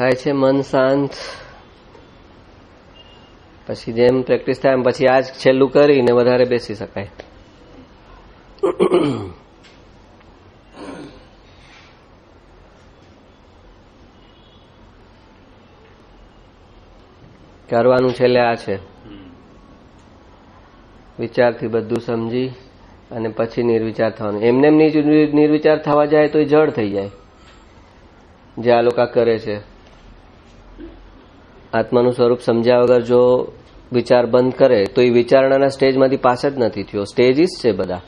થાય છે મન શાંત. પછી જેમ પ્રેક્ટિસ થાય એમ પછી આજ છેલ્લું કરીને વધારે બેસી શકાય. કરવાનું છેલ્લે આ છે, વિચારથી બધું સમજી અને પછી નિર્વિચાર થવાનું. એમને નિર્વિચાર થવા જાય તો એ જડ થઈ જાય, જે આ લોકો કરે છે. આત્માનું સ્વરૂપ સમજ્યા વગર જો વિચાર બંધ કરે તો એ વિચારણાના સ્ટેજમાંથી પાસ જ નથી થયો. સ્ટેજીસ છે બધા,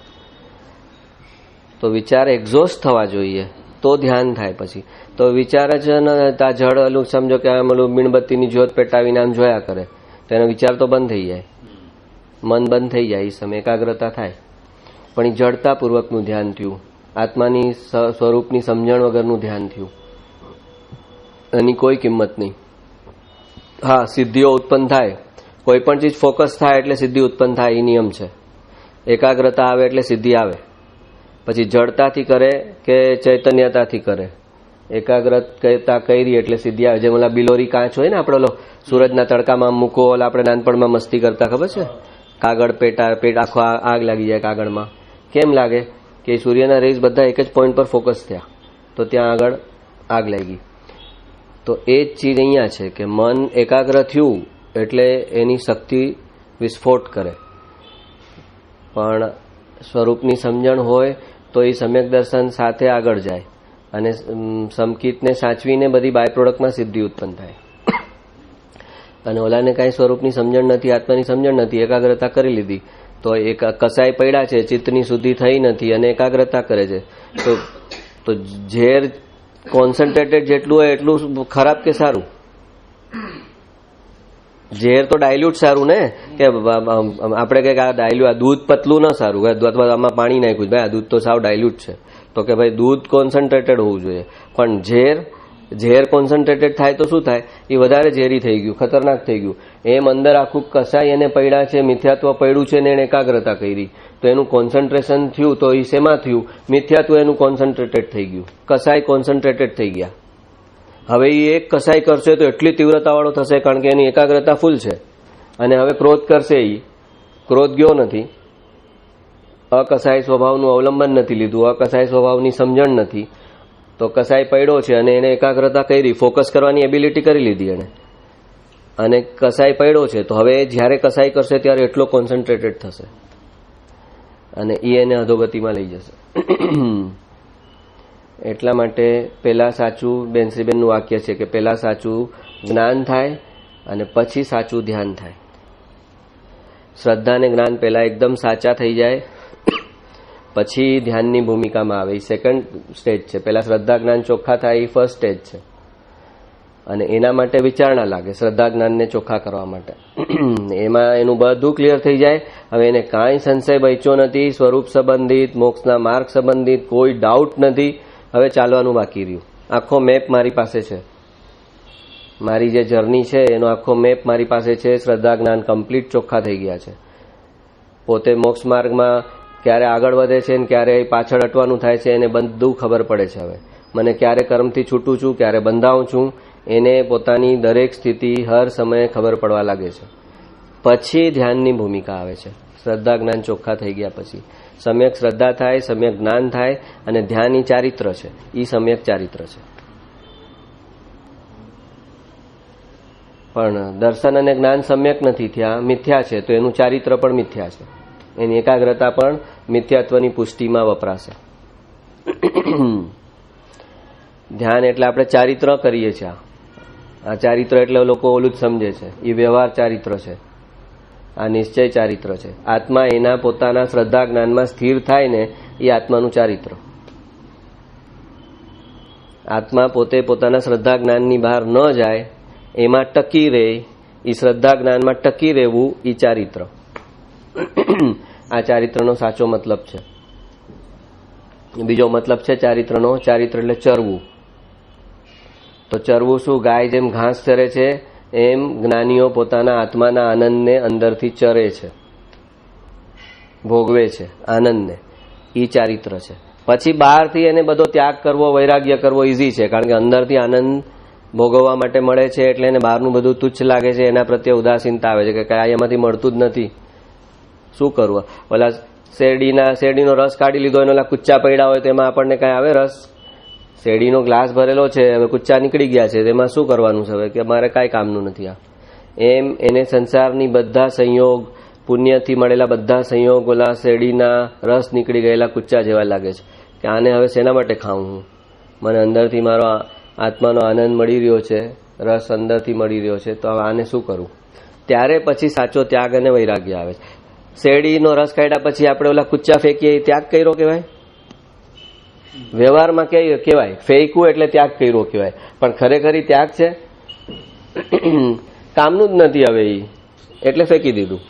તો વિચાર એક્ઝોસ્ટ થવા જોઈએ તો ધ્યાન થાય. પછી તો વિચાર જ તા જડ ઓલું સમજો કે આમ ઓલું મીણબત્તીની જ્યોત પેટાવીને આમ જોયા કરે તો એનો વિચાર તો બંધ થઈ જાય, મન બંધ થઈ જાય. એ સમય એકાગ્રતા થાય, પણ એ જડતાપૂર્વકનું ધ્યાન થયું, આત્માની સ્વરૂપની સમજણ વગરનું ધ્યાન થયું. એની કોઈ કિંમત નહીં. હા, સિદ્ધિઓ ઉત્પન્ન થાય, કોઈ પણ ચીજ ફોકસ થાય એટલે સિદ્ધિ ઉત્પન્ન થાય, એ નિયમ છે. એકાગ્રતા આવે એટલે સિદ્ધિ આવે. પછી જડતાથી કરે કે ચૈતન્યતાથી કરે, એકાગ્રતા કરી એટલે સિદ્ધિ આવે. જેમ ઓલા બિલોરી કાચ હોય ને, આપણે ઓલો સૂરજના તડકામાં મૂકો, ઓલા આપણે નાનપણમાં મસ્તી કરતા, ખબર છે? કાગળ પેટ આખો આગ લાગી જાય કાગળમાં. કેમ લાગે? કે સૂર્યના રેઝ બધા એક જ પોઈન્ટ પર ફોકસ થયા તો ત્યાં આગળ આગ લાગી. તો એ જ ચીજ અહીંયા છે કે મન એકાગ્ર થયું એટલે એની શક્તિ વિસ્ફોટ કરે. પણ સ્વરૂપની સમજણ હોય તો એ સમ્યક દર્શન સાથે આગળ જાય અને સમકિતને સાચવીને બધી બાય પ્રોડક્ટમાં સિદ્ધિ ઉત્પન્ન થાય. અને ઓલાને કાંઈ સ્વરૂપની સમજણ નથી, આત્માની સમજણ નથી, એકાગ્રતા કરી લીધી તો એક કસાઈ પડ્યા છે, ચિત્તની શુદ્ધિ થઈ નથી અને એકાગ્રતા કરે છે. તો ઝેર કોન્સન્ટ્રેટેડ જેટલું હોય એટલું ખરાબ કે સારું? ઝેર તો ડાયલ્યુટ સારું ને, કે આપણે કઈક આ ડાયલ્યુટ, આ દૂધ પતલું ન સારું, અથવા આમાં પાણી નાખ્યું, ભાઈ આ દૂધ તો સાવ ડાયલ્યુટ છે, તો કે ભાઈ દૂધ કોન્સન્ટ્રેટેડ હોવું જોઈએ. પણ ઝેર કોન્સન્ટ્રેટેડ થાય તો શું થાય? એ વધારે ઝેરી થઈ ગયું, ખતરનાક થઈ ગયું. એમ અંદર આખું કસાઈ એને પડ્યા છે, મિથ્યાત્વ પડ્યું છે ને એને એકાગ્રતા કરી તો એનું કોન્સન્ટ્રેશન થયું. તો એ શેમાં થયું? મિથ્યાત્વ એનું કોન્સન્ટ્રેટેડ થઈ ગયું, કસાઈ કોન્સન્ટ્રેટેડ થઈ ગયા. હવે એ એક કસાઈ કરશે તો એટલી તીવ્રતાવાળો થશે કારણ કે એની એકાગ્રતા ફૂલ છે. અને હવે ક્રોધ કરશે, એ ક્રોધ ગયો નથી, અકસાઈ સ્વભાવનું અવલંબન નથી લીધું, અકસાઈ સ્વભાવની સમજણ નથી, તો કસાઈ પડ્યો છે અને એને એકાગ્રતા કરી, ફોકસ કરવાની એબિલિટી કરી લીધી એને, અને કસાઈ પડ્યો છે. તો હવે જ્યારે કસાઈ કરશે ત્યારે એટલો કોન્સન્ટ્રેટેડ થશે અને એને અધોગતિમાં લઈ જશે. એટલા માટે પેલા સાચું બેનશ્રીબેનનું વાક્ય છે કે પેલા સાચું જ્ઞાન થાય અને પછી સાચું ધ્યાન થાય. શ્રદ્ધા અને જ્ઞાન પેલા એકદમ સાચા થઈ જાય પછી ધ્યાનની ભૂમિકામાં આવે. એ સેકન્ડ સ્ટેજ છે. પેલા શ્રદ્ધા જ્ઞાન ચોખ્ખા થાય એ ફર્સ્ટ સ્ટેજ છે. અને એના માટે વિચારણા લાગે શ્રદ્ધા જ્ઞાનને ચોખ્ખા કરવા માટે. એમાં એનું બધું ક્લિયર થઈ જાય. હવે એને કાંઈ સંશય બચ્યો નથી, સ્વરૂપ સંબંધિત, મોક્ષના માર્ગ સંબંધિત કોઈ ડાઉટ નથી. હવે ચાલવાનું બાકી રહ્યું. આખો મેપ મારી પાસે છે, મારી જે જર્ની છે એનો આખો મેપ મારી પાસે છે. શ્રદ્ધા જ્ઞાન કમ્પ્લીટ ચોખ્ખા થઈ ગયા છે. પોતે મોક્ષ માર્ગમાં ક્યારે આગળ વધે છે ને ક્યારે પાછળ હટવાનું થાય છે એને બધું ખબર પડે છે. હવે મને ક્યારે કર્મથી છૂટું છું, ક્યારે બંધાવું છું, એને પોતાની દરેક સ્થિતિ હર સમયે ખબર પડવા લાગે છે. પછી ધ્યાનની ભૂમિકા આવે છે. શ્રદ્ધા જ્ઞાન ચોખ્ખા થઈ ગયા પછી સમ્યક શ્રદ્ધા થાય, સમ્યક જ્ઞાન થાય અને ધ્યાન ઈ ચારિત્ર છે, ઈ સમ્યક ચારિત્ર છે. પણ દર્શન અને જ્ઞાન સમ્યક નથી થયા, મિથ્યા છે, તો એનું ચારિત્ર પણ મિથ્યા છે. એની એકાગ્રતા પણ મિથ્યાત્વની પુષ્ટિમાં વપરાશે. ધ્યાન એટલે આપણે ચારિત્ર કરીએ છીએ. આ ચારિત્ર એટલે લોકો ઓલું જ સમજે છે, એ વ્યવહાર ચારિત્ર છે, આ નિશ્ચય ચારિત્ર છે. આત્મા એના પોતાના શ્રદ્ધા જ્ઞાનમાં સ્થિર થાય ને એ આત્માનું ચારિત્ર. આત્મા પોતે પોતાના શ્રદ્ધા જ્ઞાનની બહાર ન જાય, એમાં ટકી રહે, એ શ્રદ્ધા જ્ઞાનમાં ટકી રહેવું એ ચારિત્ર. આ ચારિત્રનો સાચો મતલબ છે. બીજો મતલબ છે ચારિત્રનો, ચારિત્ર એટલે ચરવું. તો ચરવું શું? ગાય જેમ ઘાસ ચરે છે એમ જ્ઞાનીઓ પોતાના આત્માના આનંદને અંદરથી ચરે છે, ભોગવે છે આનંદને. એ ચારિત્ર છે. પછી બહારથી એને બધો ત્યાગ કરવો, વૈરાગ્ય કરવો ઇઝી છે, કારણ કે અંદરથી આનંદ ભોગવવા માટે મળે છે એટલે એને બહારનું બધું તુચ્છ લાગે છે, એના પ્રત્યે ઉદાસીનતા આવે છે કે કાંઈ એમાંથી મળતું જ નથી, શું કરવું? ઓલા શેરડીનો રસ કાઢી લીધો, એનો કુચ્ચા પડ્યા હોય તો એમાં આપણને કાંઈ આવે રસ? શેરડીનો ગ્લાસ ભરેલો છે, હવે કુચ્ચા નીકળી ગયા છે, તેમાં શું કરવાનું છે હવે કે મારે કાંઈ કામનું નથી આ? એમ એને સંસારની બધા સંયોગ, પુણ્યથી મળેલા બધા સંયોગ ઓલા શેરડીના રસ નીકળી ગયેલા કુચ્ચા જેવા લાગે છે કે આને હવે શેના માટે ખાઉં? હું મને અંદરથી મારો આત્માનો આનંદ મળી રહ્યો છે, રસ અંદરથી મળી રહ્યો છે, તો હવે આને શું કરું? ત્યારે પછી સાચો ત્યાગ અને વૈરાગ્ય આવે છે. શેરડીનો રસ કાઢ્યા પછી આપણે ઓલા કુચ્ચા ફેંકીએ, ત્યાગ કર્યો કહેવાય? વ્યવહારમાં કહેવાય, ફેંકવું એટલે ત્યાગ કર્યો કહેવાય, પણ ખરેખરી ત્યાગ છે? કામનું જ નથી હવે એ, એટલે ફેંકી દીધું.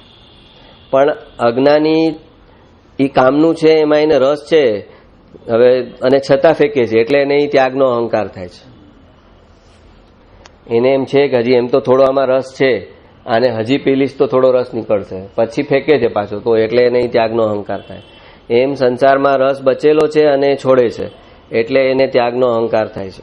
પણ અજ્ઞાની એ કામનું છે, એમાં એને રસ છે હવે, અને છતાં ફેંકે છે, એટલે એને ત્યાગનો અહંકાર થાય છે. એને એમ છે કે હજી એમ તો થોડો આમાં રસ છે, અને હજી પીલીશ તો થોડો રસ નીકળશે, પછી ફેંકે છે પાછો, તો એટલે એને ત્યાગનો અહંકાર થાય. એમ સંસારમાં રસ બચેલો છે અને છોડે છે, એટલે એને ત્યાગનો અહંકાર થાય છે.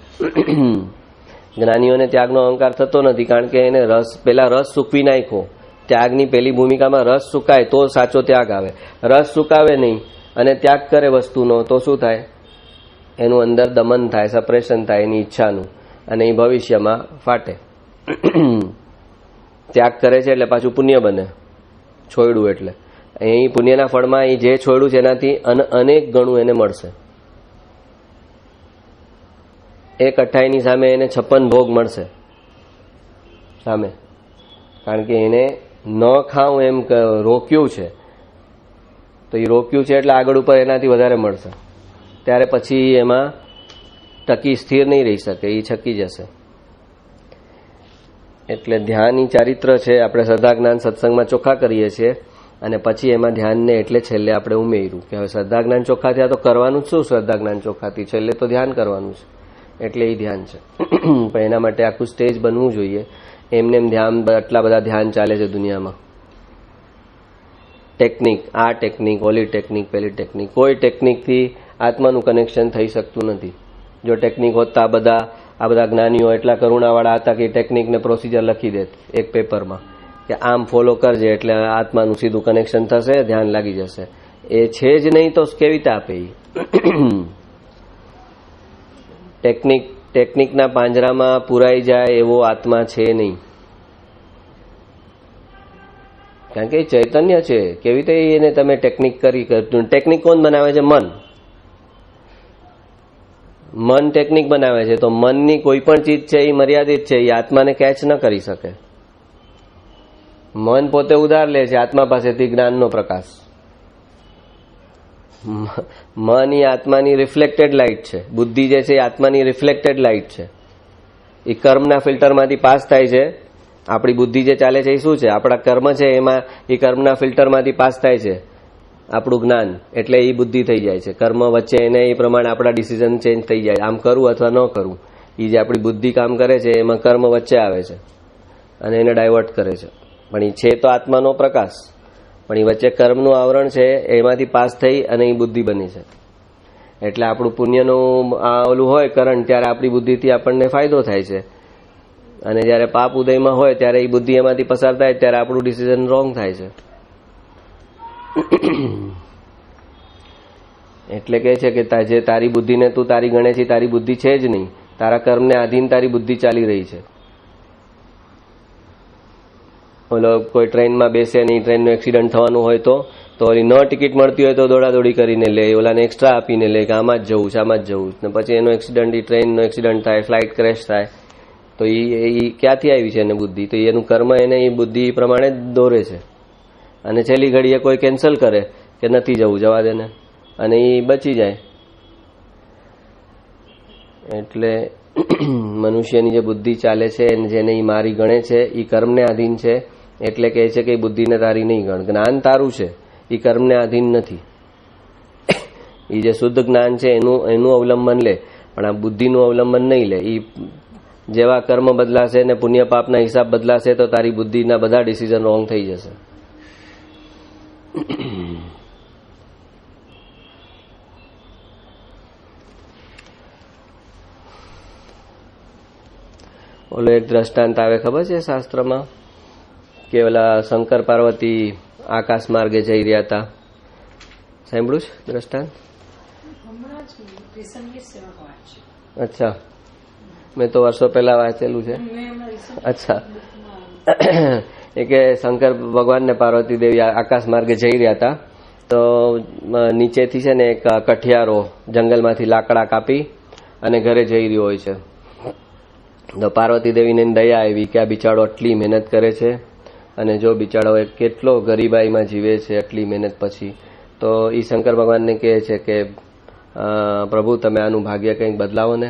જ્ઞાનીઓને ત્યાગનો અહંકાર થતો નથી, કારણ કે એને પેલા રસ સૂકવી નાખ્યો. ત્યાગની પેલી ભૂમિકામાં રસ સુકાય તો સાચો ત્યાગ આવે. રસ સુકાવે નહીં અને ત્યાગ કરે વસ્તુનો તો શું થાય? એનું અંદર દમન થાય, સપ્રેશન થાય એની ઈચ્છાનું, અને એ ભવિષ્યમાં ફાટે. ત્યાગ કરે છે એટલે પાછું પુણ્ય બને, છોડ્યું એટલે. અહીં પુણ્યના ફળમાં એ જે છોડ્યું છે એનાથી અનેક ગણું એને મળશે. એક અઠ્ઠાઈની સામે એને 56 ભોગ મળશે સામે, કારણ કે એને ન ખાવું એમ રોક્યું છે, તો એ રોક્યું છે એટલે આગળ ઉપર એનાથી વધારે મળશે. ત્યારે પછી એમાં ટકી સ્થિર નહીં રહી શકે, એ છકી જશે. એટલે ધ્યાન ચારિત્ર છે, આપણે શ્રદ્ધા જ્ઞાન સત્સંગમાં ચોખ્ખા કરીએ છીએ, અને પછી એમાં ધ્યાનને એટલે છેલ્લે આપણે ઉમેર્યું કે હવે શ્રદ્ધા જ્ઞાન ચોખ્ખા થયા તો કરવાનું શું? શ્રદ્ધા જ્ઞાન ચોખ્ખાથી છેલ્લે તો ધ્યાન કરવાનું છે, એટલે એ ધ્યાન છે. પણ એના માટે આખું સ્ટેજ બનવું જોઈએ. એમને એમ ધ્યાન, આટલા બધા ધ્યાન ચાલે છે દુનિયામાં. ટેકનિક, આ ટેકનિક, ઓલી ટેકનિક, પેલી ટેકનિક, કોઈ ટેકનિકથી આત્માનું કનેક્શન થઈ શકતું નથી. જો ટેકનિક હોત તો આ બધા જ્ઞાનીઓ એટલા કરુણાવાળા હતા કે ટેકનિકને પ્રોસિજર લખી દેત એક પેપરમાં કે આમ ફોલો કરજે એટલે આત્માનું સીધું કનેક્શન થશે, ધ્યાન લાગી જશે. એ છે જ નહીં તો કેવી રીતે આપે? ટેકનિકના પાંજરામાં પુરાઈ જાય એવો આત્મા છે નહીં, કારણ કે એ ચૈતન્ય છે. કેવી રીતે એને તમે ટેકનિક કરી? ટેકનિક કોણ બનાવે છે? મન ટેકનિક બનાવે છે. તો મનની કોઈ પણ ચીજ છે એ મર્યાદિત છે, એ આત્માને કેચ ન કરી શકે. મન પોતે ઉધાર લે છે આત્મા પાસેથી જ્ઞાનનો પ્રકાશ. મન એ આત્માની રિફ્લેક્ટેડ લાઇટ છે, બુદ્ધિ જે છે એ આત્માની રિફ્લેક્ટેડ લાઇટ છે. એ કર્મના ફિલ્ટરમાંથી પાસ થાય છે. આપણી બુદ્ધિ જે ચાલે છે એ શું છે? આપણા કર્મ છે, એમાં એ કર્મના ફિલ્ટરમાંથી પાસ થાય છે આપણું જ્ઞાન, એટલે એ બુદ્ધિ થઈ જાય છે. કર્મ વચ્ચે એને એ પ્રમાણે આપણા ડિસિઝન ચેન્જ થઈ જાય, આમ કરવું અથવા ન કરવું. એ જે આપણી બુદ્ધિ કામ કરે છે એમાં કર્મ વચ્ચે આવે છે અને એને ડાયવર્ટ કરે છે. પણ એ છે તો આત્માનો પ્રકાશ, પણ એ વચ્ચે કર્મનું આવરણ છે, એમાંથી પાસ થઈ અને એ બુદ્ધિ બની છે. એટલે આપણું પુણ્યનું આ ઓલું હોય કરંટ, ત્યારે આપણી બુદ્ધિથી આપણને ફાયદો થાય છે, અને જ્યારે પાપ ઉદયમાં હોય ત્યારે એ બુદ્ધિ એમાંથી પસાર થાય ત્યારે આપણું ડિસિઝન રોંગ થાય છે. એટલે કહે છે કે જે તારી બુદ્ધિને તું તારી ગણે છે તારી બુદ્ધિ છે જ નહીં, તારા કર્મને આધીન તારી બુદ્ધિ ચાલી રહી છે. ઓલો કોઈ ટ્રેનમાં બેસે નહીં, ટ્રેનનું એક્સિડન્ટ થવાનું હોય તો ઓલી ન ટિકિટ મળતી હોય તો દોડાદોડી કરીને લે, ઓલાને એક્સ્ટ્રા આપીને લે કે આમાં જ જવું છે, આમાં જ જવું છે. ને પછી એનો એક્સિડન્ટ, એ ટ્રેનનો એક્સિડન્ટ થાય, ફ્લાઇટ ક્રેશ થાય, તો એ ક્યાંથી આવી છે એને બુદ્ધિ? તો એનું કર્મ એને એ બુદ્ધિ પ્રમાણે દોરે છે. અને છેલ્લી ઘડીએ કોઈ કેન્સલ કરે કે નથી જવું, જવા દે ને, અને એ બચી જાય. એટલે મનુષ્યની જે બુદ્ધિ ચાલે છે, જેને એ મારી ગણે છે, એ કર્મને આધીન છે. એટલે કહે છે કે એ બુદ્ધિને તારી નહીં ગણ. જ્ઞાન તારું છે, એ કર્મને આધીન નથી. એ જે શુદ્ધ જ્ઞાન છે એનું અવલંબન લે, પણ આ બુદ્ધિનું અવલંબન નહીં લે. એ જેવા કર્મ બદલાશે ને પુણ્ય પાપના હિસાબ બદલાશે તો તારી બુદ્ધિના બધા ડિસિઝન રોંગ થઈ જશે. ઓલો એક દ્રષ્ટાંત આવે ખબર છે શાસ્ત્રમાં કે ઓલા શંકર પાર્વતી આકાશ માર્ગે જઈ રહ્યા હતા, સાંભળ્યું છે દ્રષ્ટાંત? અચ્છા, મેં તો વર્ષો પહેલા વાંચેલું છે. અચ્છા, એ કે શંકર ભગવાન ને પાર્વતી દેવી આકાશ માર્ગે જઈ રહ્યા હતા, તો નીચેથી છે ને એક કઠિયારો જંગલમાંથી લાકડા કાપી અને ઘરે જઈ રહ્યો હોય છે. તો પાર્વતી દેવીને દયા આવી કે આ બિચારો આટલી મહેનત કરે છે અને જો બિચારો કેટલો ગરીબાઈમાં જીવે છે આટલી મહેનત પછી. તો એ શંકર ભગવાનને કહે છે કે પ્રભુ તમે આનું ભાગ્ય કંઈક બદલાવો ને,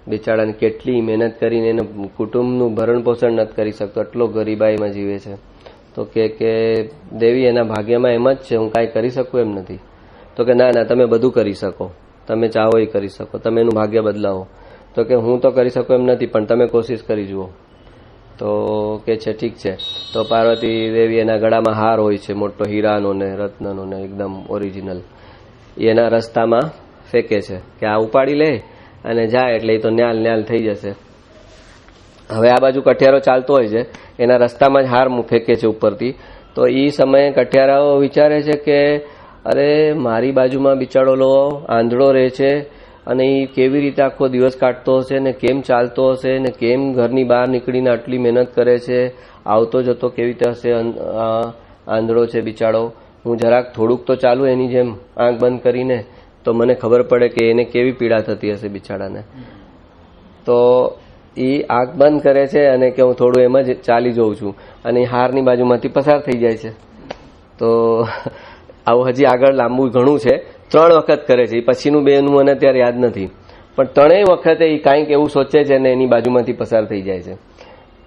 બિચારાને કેટલી મહેનત કરીને એનું કુટુંબનું ભરણ પોષણ નથી કરી શકતો, એટલો ગરીબાઈમાં જીવે છે. તો કે દેવી એના ભાગ્યમાં એમ જ છે, હું કાંઈ કરી શકું એમ નથી. તો કે ના ના, તમે બધું કરી શકો, તમે ચાહો એ કરી શકો, તમે એનું ભાગ્ય બદલાવો. તો કે હું તો કરી શકું એમ નથી, પણ તમે કોશિશ કરી જુઓ. તો કે છે ઠીક છે. તો પાર્વતી દેવી એના ગળામાં હાર હોય છે મોટો હીરાનો ને રત્નનો ને એકદમ ઓરિજિનલ, એના રસ્તામાં ફેંકે છે કે આ ઉપાડી લે અને જાય એટલે એ તો ન્યાલ ન્યાલ થઈ જશે. હવે આ બાજુ કઠિયારો ચાલતો હોય છે, એના રસ્તામાં જ હાર ફેંકે છે ઉપરથી. તો એ સમયે કઠિયારાઓ વિચારે છે કે અરે મારી બાજુમાં બિચારો લો આંધળો રહે છે અને એ કેવી રીતે આખો દિવસ કાઢતો હશે ને કેમ ચાલતો હશે ને કેમ ઘરની બહાર નીકળીને આટલી મહેનત કરે છે, આવતો જતો કેવી રીતે હશે, આંધળો છે બિચારો, હું જરાક થોડુંક તો ચાલુ એની જેમ આંખ બંધ કરીને તો મને ખબર પડે કે એને કેવી પીડા થતી હશે બિચારાને. તો એ આંખ બંધ કરે છે અને કે હું થોડું એમ જ ચાલી જઉં છું અને એ હારની બાજુમાંથી પસાર થઈ જાય છે. તો આવું હજી આગળ લાંબુ ઘણું છે, 3 વખત કરે છે. પછીનું બેનું મને અત્યારે યાદ નથી, પણ 3 વખતે એ કાંઈક એવું સોચે છે ને એની બાજુમાંથી પસાર થઈ જાય છે.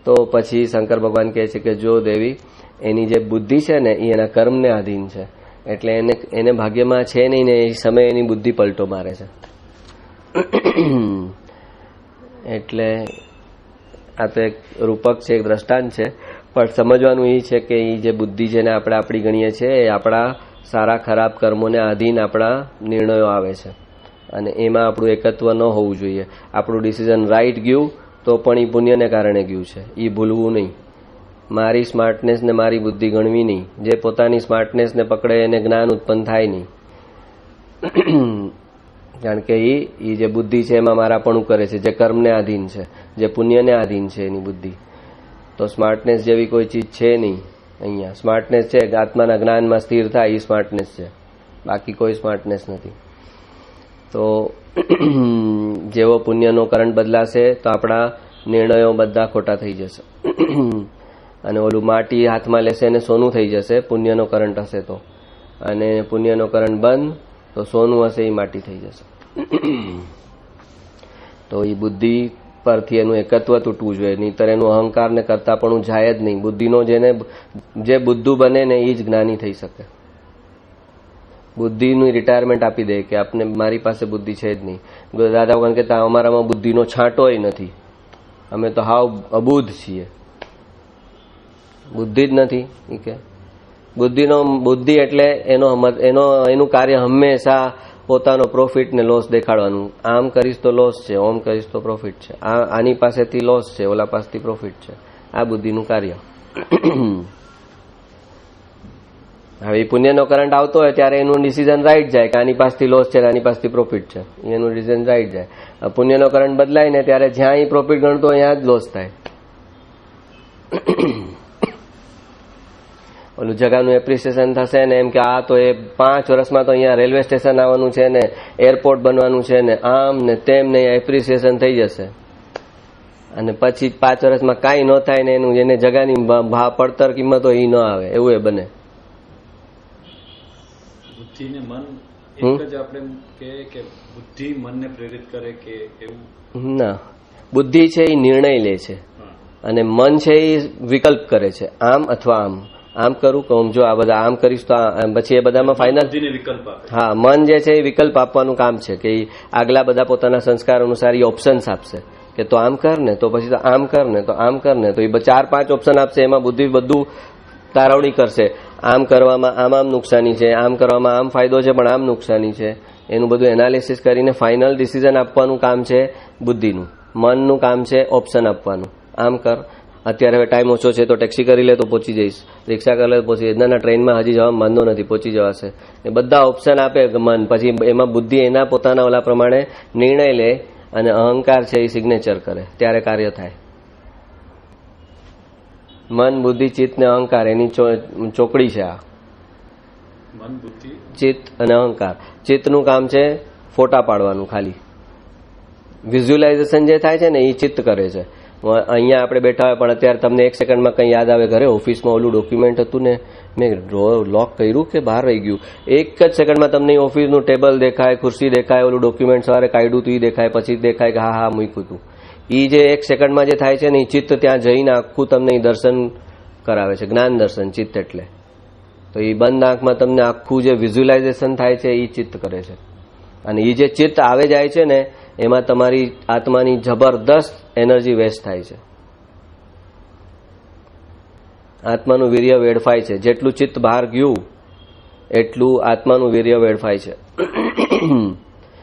તો પછી શંકર ભગવાન કહે છે કે જો દેવી, એની જે બુદ્ધિ છે ને એ એના કર્મને આધીન છે, એટલે એને ભાગ્યમાં છે નહીં ને એ સમયે એની બુદ્ધિ પલટો મારે છે. એટલે આ તો એક રૂપક છે, એક દ્રષ્ટાંત છે, પણ સમજવાનું એ છે કે એ જે બુદ્ધિ છે ને આપણે આપણી ગણીએ છીએ એ આપણા સારા ખરાબ કર્મોને આધીન આપણા નિર્ણયો આવે છે અને એમાં આપણું એકત્વ ન હોવું જોઈએ. આપણું ડિસિઝન રાઈટ ગયું તો પણ એ પુણ્યને કારણે ગયું છે, એ ભૂલવું નહીં. મારી સ્માર્ટનેસ ને મારી બુદ્ધિ ગણવી નહીં. જે પોતાની સ્માર્ટનેસને પકડે એને જ્ઞાન ઉત્પન્ન થાય નહીં, કારણ કે એ જે બુદ્ધિ છે એમાં મારાપણું કરે છે, જે કર્મને આધીન છે, જે પુણ્યને આધીન છે એની બુદ્ધિ. તો સ્માર્ટનેસ જેવી કોઈ ચીજ છે નહીં અહીંયા. સ્માર્ટનેસ છે આત્માના જ્ઞાનમાં સ્થિર થાય એ સ્માર્ટનેસ છે, બાકી કોઈ સ્માર્ટનેસ નથી. તો જેવો પુણ્યનો કરંટ બદલાશે તો આપણા નિર્ણયો બધા ખોટા થઈ જશે અને ઓલું માટી હાથમાં લેશે અને સોનું થઈ જશે પુણ્યનો કરંટ હશે તો, અને પુણ્યનો કરંટ બંધ તો સોનું હશે એ માટી થઈ જશે. તો એ બુદ્ધિ પરથી એનું એકત્વ તૂટવું જોઈએ, નહીંતર એનું અહંકાર ને કરતા પણ જાય જ નહીં. બુદ્ધિનો જે બુદ્ધુ બને ને એ જ જ્ઞાની થઈ શકે. બુદ્ધિનું રિટાયરમેન્ટ આપી દે કે આપને મારી પાસે બુદ્ધિ છે જ નહીં. દાદા ભગવાન કહેતા અમારામાં બુદ્ધિનો છાંટોય નથી, અમે તો હાવ અબુદ્ધ છીએ, બુદ્ધિ જ નથી. એ કે બુદ્ધિ એટલે એનું કાર્ય હંમેશા પોતાનો પ્રોફિટ ને લોસ દેખાડવાનું. આમ કરીશ તો લોસ છે, ઓમ કરીશ તો પ્રોફિટ છે, આની પાસેથી લોસ છે, ઓલા પાસેથી પ્રોફિટ છે. આ બુદ્ધિનું કાર્ય. હવે પુણ્યનો કરંટ આવતો હોય ત્યારે એનું ડિસિઝન રાઈટ જાય કે આની પાસેથી લોસ છે, આની પાસેથી પ્રોફિટ છે, એનું ડિસિઝન રાઈટ જાય. પુણ્યનો કરંટ બદલાય ને ત્યારે જ્યાં એ પ્રોફિટ ગણતો હોય ત્યાં જ લોસ થાય. ઓલું જગાનું એપ્રિસિએશન થશે ને એમ કે આ તો એ 5 વર્ષમાં તો અહીંયા રેલવે સ્ટેશન આવવાનું છે ને એરપોર્ટ બનવાનું છે ને આમ ને તેમ ને એપ્રિસિએશન થઈ જશે, અને પછી 5 વર્ષમાં કાંઈ ન થાય ને એનું એને જગાની પડતર કિંમત હોય એ ન આવે, એવું એ બને. બુદ્ધિને મન એક જ આપણે કે બુદ્ધિ મનને પ્રેરિત કરે કે એવું ના. બુદ્ધિ છે એ નિર્ણય લે છે અને મન છે એ વિકલ્પ કરે છે, આમ અથવા આમ. આમ કરું કે જો આ બધા આમ કરીશ તો પછી એ બધામાં ફાઇનલ વિકલ્પ આપે. હા, મન જે છે એ વિકલ્પ આપવાનું કામ છે કે આગલા બધા પોતાના સંસ્કાર અનુસાર એ ઓપ્શન્સ આપશે કે તો આમ કર ને, તો પછી તો આમ કર ને, તો આમ કર ને. તો એ 4-5 ઓપ્શન આપશે, એમાં બુદ્ધિ બધું તારવણી કરશે. આમ કરવામાં આમ નુકસાની છે, આમ કરવામાં આમ ફાયદો છે, પણ આમ નુકસાની છે. એનું બધું એનાલિસિસ કરીને ફાઇનલ ડિસિઝન આપવાનું કામ છે બુદ્ધિનું. મનનું કામ છે ઓપ્શન આપવાનું, આમ કર, અત્યારે હવે ટાઈમ ઓછો છે તો ટેક્સી કરી લે તો પહોંચી જઈશ, રિક્ષા કરી લે તો પહોંચી જઈશ, ના ટ્રેનમાં હજી જવા વાંધો નથી, પહોંચી જવાશે. એ બધા ઓપ્શન આપે મન, પછી એમાં બુદ્ધિ એના પોતાના ઓલા પ્રમાણે નિર્ણય લે અને અહંકાર છે એ સિગ્નેચર કરે, ત્યારે કાર્ય થાય. મન, બુદ્ધિ, ચિત્ત ને અહંકાર એની ચોકડી છે આ. મન, બુદ્ધિ, ચિત્ત અને અહંકાર. ચિત્તનું કામ છે ફોટા પાડવાનું, ખાલી વિઝ્યુલાઇઝેશન જે થાય છે ને એ ચિત્ત કરે છે. અહીંયા આપણે બેઠા હોય પણ અત્યારે તમને 1 સેકન્ડમાં કંઈ યાદ આવે, ઘરે ઓફિસમાં ઓલું ડોક્યુમેન્ટ હતું ને મેં લોક કર્યું કે બહાર રહી ગયું, એક જ સેકન્ડમાં તમને ઓફિસનું ટેબલ દેખાય, ખુરશી દેખાય, ઓલું ડોક્યુમેન્ટ સવારે કાઢ્યું હતું એ દેખાય, પછી દેખાય કે હા મૂક્યું હતું. એ જે 1 સેકન્ડમાં જે થાય છે ને એ ચિત્ત ત્યાં જઈને આખું તમને દર્શન કરાવે છે, જ્ઞાન દર્શન ચિત્ત એટલે. તો એ બંધ આંખમાં તમને આખું જે વિઝ્યુલાઇઝેશન થાય છે એ ચિત્ત કરે છે. અને એ જે ચિત્ત આવે જાય છે ને એમાં તમારી આત્માની જબરદસ્ત એનર્જી વેસ્ટ થાય છે, આત્માનું વીર્ય વેડફાય છે. જેટલું ચિત્ત બહાર ગયું એટલું આત્માનું વીર્ય વેડફાય છે.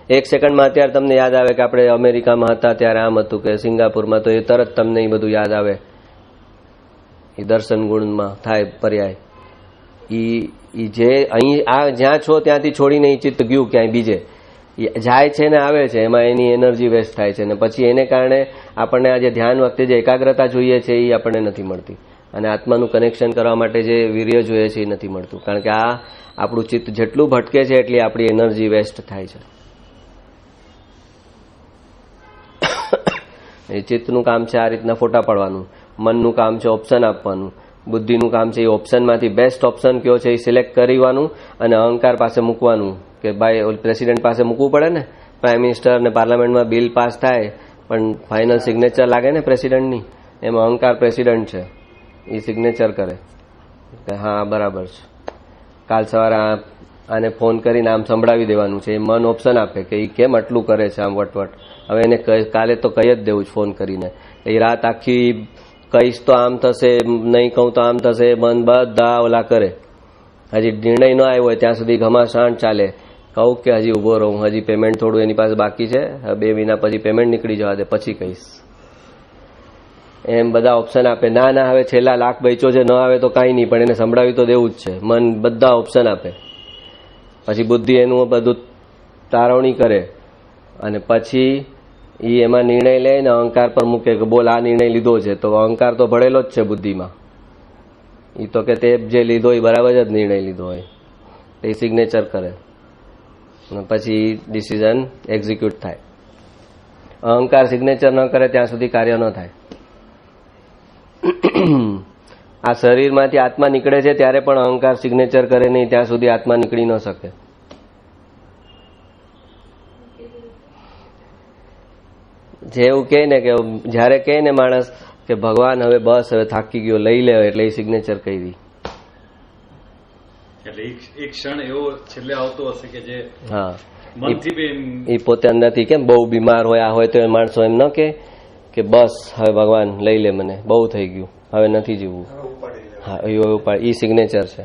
1 સેકન્ડમાં અત્યારે તમને યાદ આવે કે આપણે અમેરિકામાં હતા ત્યારે આમ હતું, કે સિંગાપુરમાં, તો એ તરત તમને એ બધું યાદ આવે. એ દર્શન ગુણમાં થાય પર્યાય. એ જે અહીં આ જ્યાં છો ત્યાંથી છોડીને એ ચિત્ત ગયું ક્યાંય બીજે જાય છે ને આવે છે, એમાં એની એનર્જી વેસ્ટ થાય છે ને પછી એને કારણે આપણને આજે ધ્યાન વખતે જે એકાગ્રતા જોઈએ છે એ આપણને નથી મળતી, અને આત્માનું કનેક્શન કરવા માટે જે વીર્ય જોઈએ છે એ નથી મળતું. કારણ કે આ આપણું ચિત્ત જેટલું ભટકે છે એટલી આપણી એનર્જી વેસ્ટ થાય છે. એ ચિત્તનું કામ છે આ રીતના ફોટા પાડવાનું, મનનું કામ છે ઓપ્શન આપવાનું, બુદ્ધિનું કામ છે એ ઓપ્શનમાંથી બેસ્ટ ઓપ્શન કયો છે એ સિલેક્ટ કરવાનું અને અહંકાર પાસે મૂકવાનું. કે ભાઈ પ્રેસિડેન્ટ પાસે મૂકવું પડે ને, પ્રાઇમ મિનિસ્ટર ને પાર્લામેન્ટમાં બિલ પાસ થાય પણ ફાઇનલ સિગ્નેચર લાગે ને પ્રેસિડેન્ટની, એમાં અહંકાર પ્રેસિડેન્ટ છે, એ સિગ્નેચર કરે કે હા બરાબર છે. કાલ સવારે આને ફોન કરીને આમ સંભળાવી દેવાનું છે, એ મન ઓપ્શન આપે કે એ કેમ આટલું કરે છે આમ વટવટ, હવે એને કાલે તો કહી જ દેવું ફોન કરીને. એ રાત આખી કહીશ તો આમ થશે, નહીં કહું તો આમ થશે, મન બધા ઓલા કરે. હજી નિર્ણય ન આવ્યો હોય ત્યાં સુધી ઘમાસાણ ચાલે. કહું કે હજી ઉભો રહું, હજી પેમેન્ટ થોડું એની પાસે બાકી છે, 2 મહિના પછી પેમેન્ટ નીકળી જવા દે પછી કહીશ, એમ બધા ઓપ્શન આપે. ના ના હવે છેલ્લા લાખ બચ્યો છે, ન આવે તો કાંઈ નહીં, પણ એને સંભળાવી તો દેવું જ છે. મન બધા ઓપ્શન આપે, પછી બુદ્ધિ એનું બધું તારવણી કરે અને પછી એ એમાં નિર્ણય લે ને અહંકાર પર મૂકે કે બોલ આ નિર્ણય લીધો છે. તો અહંકાર તો ભળેલો જ છે બુદ્ધિમાં, એ તો કે તે જે લીધો એ બરાબર જ નિર્ણય લીધો હોય, એ સિગ્નેચર કરે પછી ડિસિઝન એક્ઝિક્યુટ થાય. અહંકાર સિગ્નેચર ન કરે ત્યાં સુધી કાર્ય ન થાય. આ શરીરમાંથી આત્મા નીકળે છે ત્યારે પણ અહંકાર સિગ્નેચર કરે નહીં ત્યાં સુધી આત્મા નીકળી ન શકે. જેવું કહે ને કે જયારે કહે ને માણસ કે ભગવાન હવે બસ હવે થાકી ગયો લઈ લે, એટલે એ સિગ્નેચર કરી. એટલે એક ક્ષણ એવો છેલ્લે આવતો હશે કે જે હા મનથી એ પોતે અંદરથી કેમ બહુ બીમાર હોય આ હોય તો એ માણસો એમ ન કે બસ હવે ભગવાન લઈ લે મને, બહુ થઈ ગયું, હવે નથી જીવવું. હા એ સિગ્નેચર છે,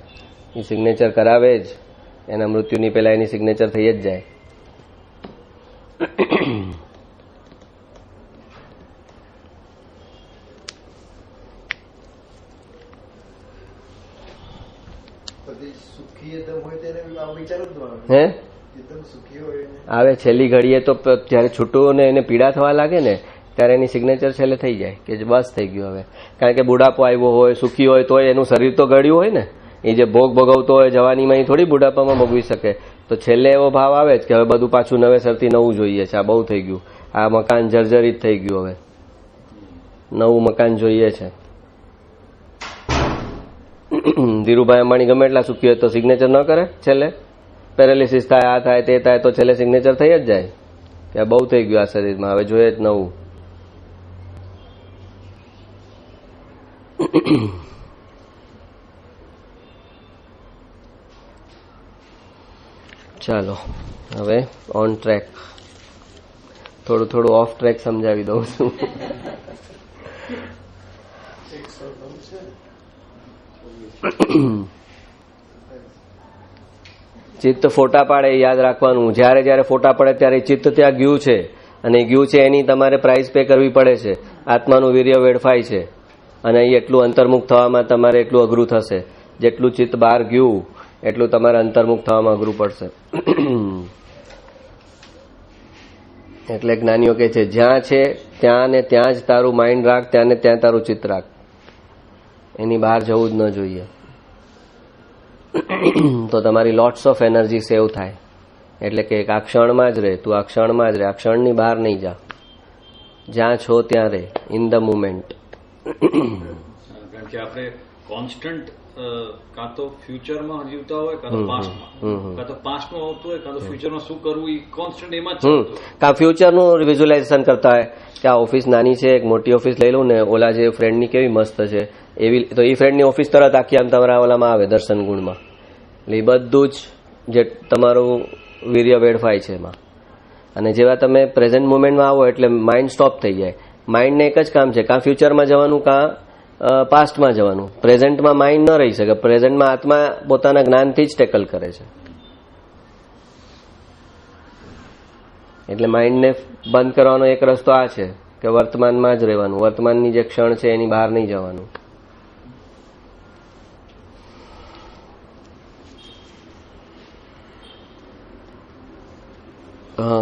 એ સિગ્નેચર કરાવે જ, એના મૃત્યુની પહેલા એની સિગ્નેચર થઈ જ જાય. હે આવે છેલ્લી ઘડીએ તો જયારે છૂટું ને એને પીડા થવા લાગે ને ત્યારે એની સિગ્નેચર છેલ્લે થઈ જાય કે બસ થઈ ગયું હવે. કારણ કે બુઢાપો આવ્યો હોય, સુખી હોય તો એનું શરીર તો ગળ્યું હોય ને, એ જે ભોગ ભોગવતો હોય જવાનીમાં એ થોડી બુઢાપામાં ભોગવી શકે. તો છેલ્લે એવો ભાવ આવે જ કે હવે બધું પાછું નવેસરથી નવું જોઈએ છે, આ બહુ થઈ ગયું, આ મકાન જર્જરિત થઈ ગયું, હવે નવું મકાન જોઈએ છે. ધીરુભાઈ અંબાણી ગમે એટલા સુખી હોય તો સિગ્નેચર ન કરે છેલ્લે? પેરાલિસિસ થાય, આ થાય તે થાય તો છેલ્લે સિગ્નેચર થઈ જ જાય કે બહુ થઈ ગયું આ શરીરમાં, હવે જોઈએ જ નવું. ચાલો હવે ઓન ટ્રેક, થોડું થોડું ઓફ ટ્રેક સમજાવી દઉં છું. ચિત્ત ફોટા પાડે યાદ રાખવાનું, જયારે જયારે ફોટા પડે ત્યારે ચિત્ત ત્યાં ગયું છે અને ગયું છે એની તમારે પ્રાઇસ પે કરવી પડે છે. આત્માનું વીર્ય વેડફાય છે અને અહીં એટલું અંતર્મુખ થવામાં તમારે એટલું અઘરું થશે. જેટલું ચિત્ત બહાર ગયું એટલું તમારે અંતર્મુખ થવામાં અઘરું પડશે. એટલે જ્ઞાનીઓ કહે છે જ્યાં છે ત્યાં ને ત્યાં જ તારું માઇન્ડ રાખ, ત્યાં ને ત્યાં તારું ચિત્ત રાખ, એની બહાર જવું જ ન જોઈએ. તો તમારી લોટ્સ ઓફ એનર્જી સેવ થાય. એટલે કે આ ક્ષણમાં જ રહે, તું આ ક્ષણમાં જ રહે, આ ક્ષણની બહાર નહીં જા, જ્યાં છો ત્યાં રહે, ઇન ધ મુમેન્ટ. કારણ કે આપણે કોન્સ્ટન્ટ કાં તો ફ્યુચરમાં જીવતા હોય કાં તો પાસ્ટમાં, કાં તો પાસ્ટમાં હોતું હોય કાં તો ફ્યુચરમાં શું કરવું એ કોન્સ્ટન્ટ એમાં જ ચાલતું હોય. કાં ફ્યુચરનું વિઝ્યુલાઇઝેશન કરતા હોય કે આ ઓફિસ નાની છે, એક મોટી ઓફિસ લઈ લઉં ને, ઓલા જે ફ્રેન્ડની કેવી મસ્ત છે એવી, તો એ ફ્રેન્ડની ઓફિસ તરત આખી આમ તમારા ઓલામાં આવે દર્શન ગુણમાં. એટલે એ બધું જ જે તમારું વીર્ય વેડફાય છે એમાં. અને જેવા તમે પ્રેઝન્ટ મોમેન્ટમાં આવો એટલે માઇન્ડ સ્ટોપ થઈ જાય. માઇન્ડને એક જ કામ છે, કાં ફ્યુચરમાં જવાનું કાં પાસ્ટમાં જવાનું. પ્રેઝન્ટમાં માઇન્ડ ન રહી શકે. પ્રેઝન્ટમાં આત્મા પોતાના જ્ઞાનથી જ ટેકલ કરે છે. એટલે માઇન્ડને બંધ કરવાનો એક રસ્તો આ છે કે વર્તમાનમાં જ રહેવાનું, વર્તમાનની જે ક્ષણ છે એની બહાર નહીં જવાનું.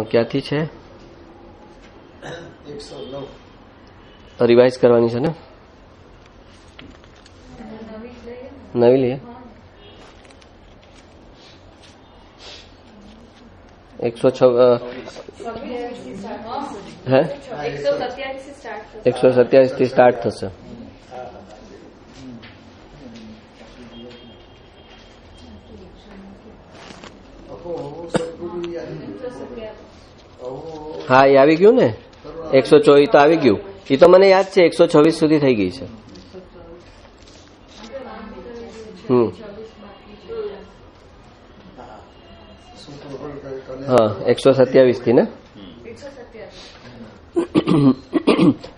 ક્યાંથી છે? રિવાઇઝ કરવાની છે ને? નવી લઈએ 127 થી સ્ટાર્ટ થશે. હા એ આવી ગયું ને 124 તો આવી ગયું. એ તો મને યાદ છે 126 સુધી થઈ ગઈ છે. હા 127 થી ને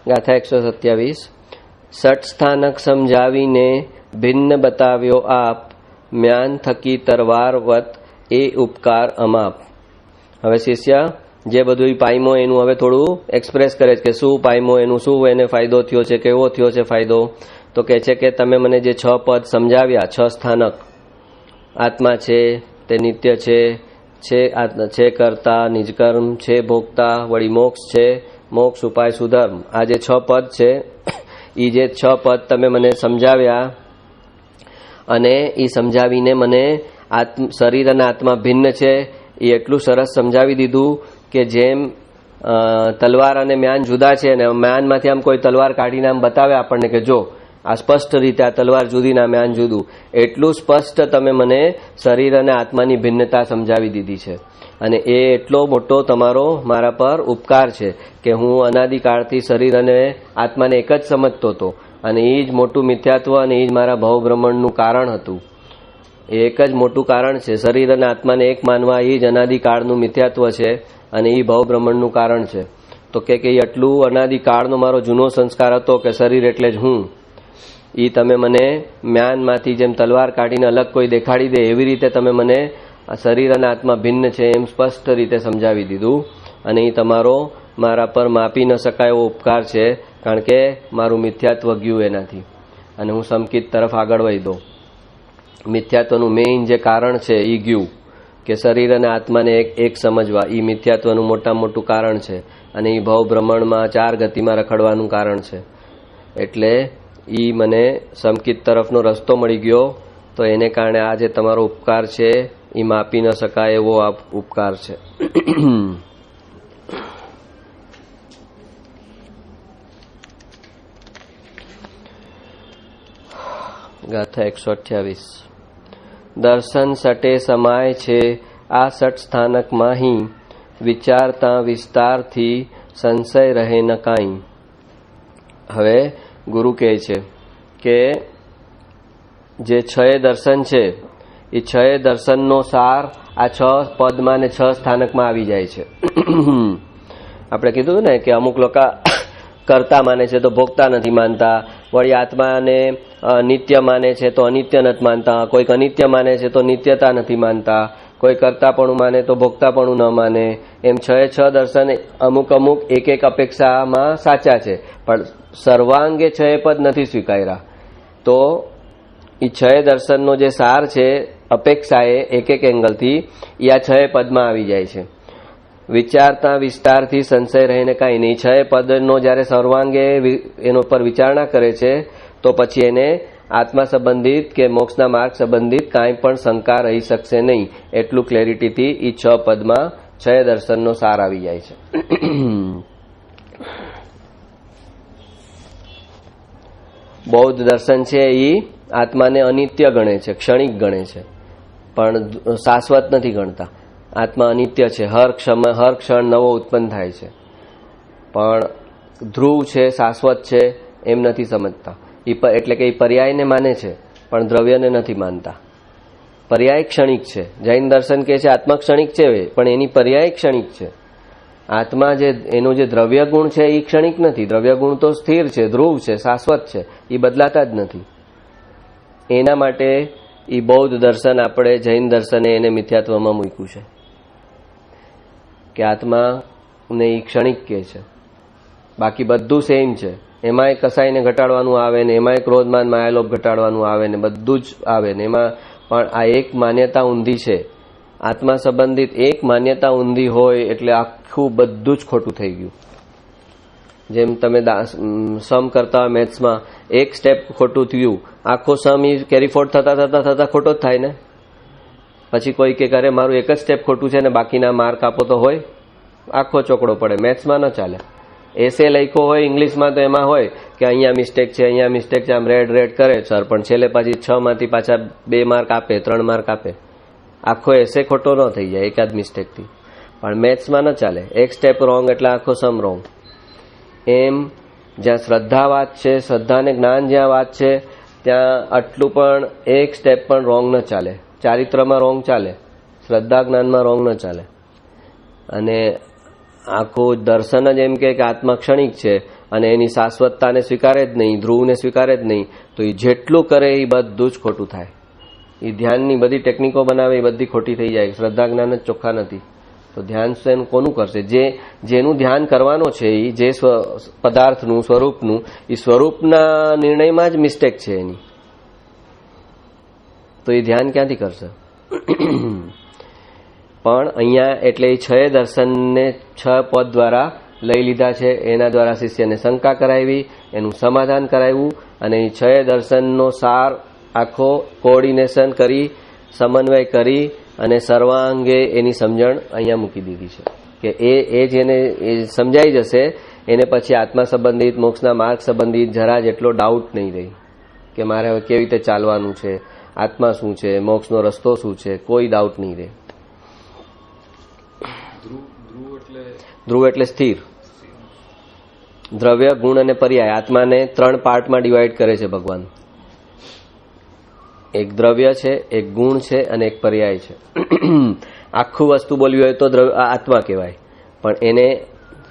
ગાથા 127. સટ સ્થાનક સમજાવીને ભિન્ન બતાવ્યો આપ, મ્યાન થકી તરવારવત એ ઉપકાર અમાપ. હવે શિષ્ય જે બધું પાયમો એનું હવે થોડું એક્સપ્રેસ કરે છે કે શું પાયમો, એનું શું એને ફાયદો થયો છે, કેવો થયો છે ફાયદો. તો કહે છે કે તમે મને જે 6 પદ સમજાવ્યા, 6 સ્થાનક, આત્મા છે, તે નિત્ય છે કર્તા, નિજકર્મ છે, ભોગતા, વળી મોક્ષ છે, મોક્ષ ઉપાય સુધર્મ. આ જે 6 પદ છે એ જે 6 પદ તમે મને સમજાવ્યા અને એ સમજાવીને મને શરીર અને આત્મા ભિન્ન છે એ એટલું સરસ સમજાવી દીધું કે જેમ તલવાર અને મ્યાન જુદા છે અને મ્યાનમાંથી આમ કોઈ તલવાર કાઢીને આમ બતાવે આપણને કે જો આ સ્પષ્ટ રીતે આ તલવાર જુદી ના મ્યાન જુદું, એટલું સ્પષ્ટ તમે મને શરીર અને આત્માની ભિન્નતા સમજાવી દીધી છે. અને એ એટલો મોટો તમારો મારા પર ઉપકાર છે કે હું અનાદિકાળથી શરીર અને આત્માને એક જ સમજતો હતો અને એ જ મોટું મિથ્યાત્વ અને એ જ મારા ભવભ્રમણનું કારણ હતું. એ એક જ મોટું કારણ છે. શરીર અને આત્માને એક માનવા એ જ અનાદિકાળનું મિથ્યાત્વ છે અને એ ભવભ્રમણનું કારણ છે. તો કે એટલું અનાદિકાળનો મારો જૂનો સંસ્કાર હતો કે શરીર એટલે જ હું, એ તમે મને મ્યાનમાંથી જેમ તલવાર કાઢીને અલગ કોઈ દેખાડી દે એવી રીતે તમે મને શરીર અને આત્મા ભિન્ન છે એમ સ્પષ્ટ રીતે સમજાવી દીધું. અને એ તમારો મારા પર માપી ન શકાય એવો ઉપકાર છે, કારણ કે મારું મિથ્યાત્વ ગયું એનાથી અને હું સંકિત તરફ આગળ વધ્યો. મિથ્યાત્વનું મેઇન જે કારણ છે એ ગયું કે શરીર અને આત્માને એક સમજવા, એ મિથ્યાત્વનું મોટામાં મોટું કારણ છે અને એ ભવ ભ્રમણમાં 4 ગતિમાં રખડવાનું કારણ છે. એટલે એ મને સંકિત તરફનો રસ્તો મળી ગયો. તો એને કારણે આ જે તમારો ઉપકાર છે એ માપી ન શકાય એવો આ ઉપકાર છે. ગાથા 128. દર્શન સટે સમાય છે આ સટ સ્થાનક માહી, વિચારતા વિસ્તારથી સંશય રહે ન કાંઈ. હવે ગુરુ કહે છે કે જે 6 દર્શન છે એ 6 દર્શનનો સાર આ 6 પદમાં ને 6 સ્થાનકમાં આવી જાય છે. આપણે કીધું ને કે અમુક લોકો કરતા માને છે તો ભોગતા નથી માનતા, વળી આત્માને નિત્ય માને છે તો અનિત્ય નથી માનતા, કોઈક અનિત્ય માને છે તો નિત્યતા નથી માનતા, કોઈ કર્તાપણું માને તો ભોગતાપણું ન માને. એમ 6 દર્શન અમુક એક અપેક્ષામાં સાચા છે, પણ સર્વાંગે 6 પદ નથી સ્વીકાર્યા. તો એ 6 દર્શનનો જે સાર છે અપેક્ષાએ એક એંગલથી એ આ 6 પદમાં આવી જાય છે. વિચારતા વિસ્તારથી સંશય રહીને કાંઈ નહીં. 6 પદનો જ્યારે સર્વાંગે એનો પર વિચારણા કરે છે તો પછી એને આત્મા સંબંધિત કે મોક્ષના માર્ગ સંબંધિત કાંઈ પણ શંકા રહી શકશે નહીં. એટલું ક્લેરિટીથી એ 6 પદમાં 6 દર્શનનો સાર આવી જાય છે. બૌદ્ધ દર્શન છે એ આત્માને અનિત્ય ગણે છે, ક્ષણિક ગણે છે, પણ શાશ્વત નથી ગણતા. આત્મા અનિત્ય છે, હર ક્ષણ નવો ઉત્પન્ન થાય છે, પણ ધ્રુવ છે, શાશ્વત છે એમ નથી સમજતા. એટલે કે એ પર્યાયને માને છે પણ દ્રવ્યને નથી માનતા. પર્યાય ક્ષણિક છે. જૈન દર્શન કહે છે આત્મા ક્ષણિક છે, પણ એની પર્યાય ક્ષણિક છે. આત્મા જે એનો જે દ્રવ્ય ગુણ છે એ ક્ષણિક નથી. દ્રવ્ય ગુણ તો સ્થિર છે, ધ્રુવ છે, શાશ્વત છે, એ બદલાતા જ નથી. એના માટે એ બૌદ્ધ દર્શન આપણે જૈન દર્શને એને મિથ્યાત્વમાં મૂક્યું છે કે આત્માને એ ક્ષણિક કહે છે, બાકી બધું સેમ છે. એમાંય કસાઈને ઘટાડવાનું આવે ને, એમાંય ક્રોધમાન માયાલોભ ઘટાડવાનું આવે ને, બધું જ આવે ને. એમાં પણ આ એક માન્યતા ઊંધી છે. આત્મા સંબંધિત એક માન્યતા ઊંધી હોય એટલે આખું બધું જ ખોટું થઈ ગયું. જેમ તમે સમ કરતા હોય મેથ્સમાં, એક સ્ટેપ ખોટું થયું, આખો સમ ઈ કેરી ફોર્વર્ડ થતા ખોટો જ થાય ને. પછી કોઈ કે કરે મારું એક જ સ્ટેપ ખોટું છે ને બાકીના માર્ક આપો તો હોય, આખો ચોકડો પડે. મેથ્સમાં ન ચાલે. એસે લખ્યો હોય ઇંગ્લિશમાં તો એમાં હોય કે અહીંયા મિસ્ટેક છે, અહીંયા મિસ્ટેક છે, આમ રેડ કરે સર, પણ છેલ્લે પાછી 6 માંથી પાછા 2 માર્ક આપે, 3 માર્ક આપે. આખો એસે ખોટો ન થઈ જાય એકાદ મિસ્ટેકથી. પણ મેથ્સમાં ન ચાલે. એક સ્ટેપ રોંગ એટલે આખો સમ રોંગ. એમ જ્યાં શ્રદ્ધા વાત છે, શ્રદ્ધાને જ્ઞાન જ્યાં વાત છે, ત્યાં આટલું પણ એક સ્ટેપ પણ રોંગ ન ચાલે. ચારિત્રમાં રોંગ ચાલે, શ્રદ્ધા જ્ઞાનમાં રોંગ ન ચાલે. અને આખું દર્શન જ એમ કે આત્મા ક્ષણિક છે અને એની શાશ્વતતાને સ્વીકારે જ નહીં, ધ્રુવને સ્વીકારે જ નહીં, તો એ જેટલું કરે એ બધું જ ખોટું થાય. એ ધ્યાનની બધી ટેકનિકો બનાવે એ બધી ખોટી થઈ જાય. શ્રદ્ધા જ્ઞાન જ ચોખ્ખા નથી. તો ધ્યાન એનું કોનું કરશે? જેનું ધ્યાન કરવાનો છે એ જે પદાર્થનું, સ્વરૂપનું, એ સ્વરૂપના નિર્ણયમાં જ મિસ્ટેક છે એની, તો એ ધ્યાન ક્યાંથી કરશે? પણ અહીંયા એટલે એ 6 દર્શનને 6 પદ દ્વારા લઈ લીધા છે. એના દ્વારા શિષ્યને શંકા કરાવી, એનું સમાધાન કરાવ્યું, અને એ 6 દર્શનનો સાર આખો કોઓર્ડિનેશન કરી, સમન્વય કરી અને સર્વાંગે એની સમજણ અહીંયા મૂકી દીધી છે કે એ જેને સમજાઈ જશે એને પછી આત્મા સંબંધિત, મોક્ષના માર્ગ સંબંધિત જરા જેટલો ડાઉટ નહીં રહી કે મારે હવે કેવી રીતે ચાલવાનું છે, આત્મા શું છે, મોક્ષનો રસ્તો શું છે, કોઈ ડાઉટ નહીં રહે. ધ્રુવ એટલે સ્થિર. દ્રવ્ય, ગુણ અને પર્યાય. આત્માને 3 પાર્ટમાં ડિવાઈડ કરે છે ભગવાન. એક દ્રવ્ય છે, એક ગુણ છે અને એક પર્યાય છે. આખું વસ્તુ બોલવી હોય તો આત્મા કહેવાય, પણ એને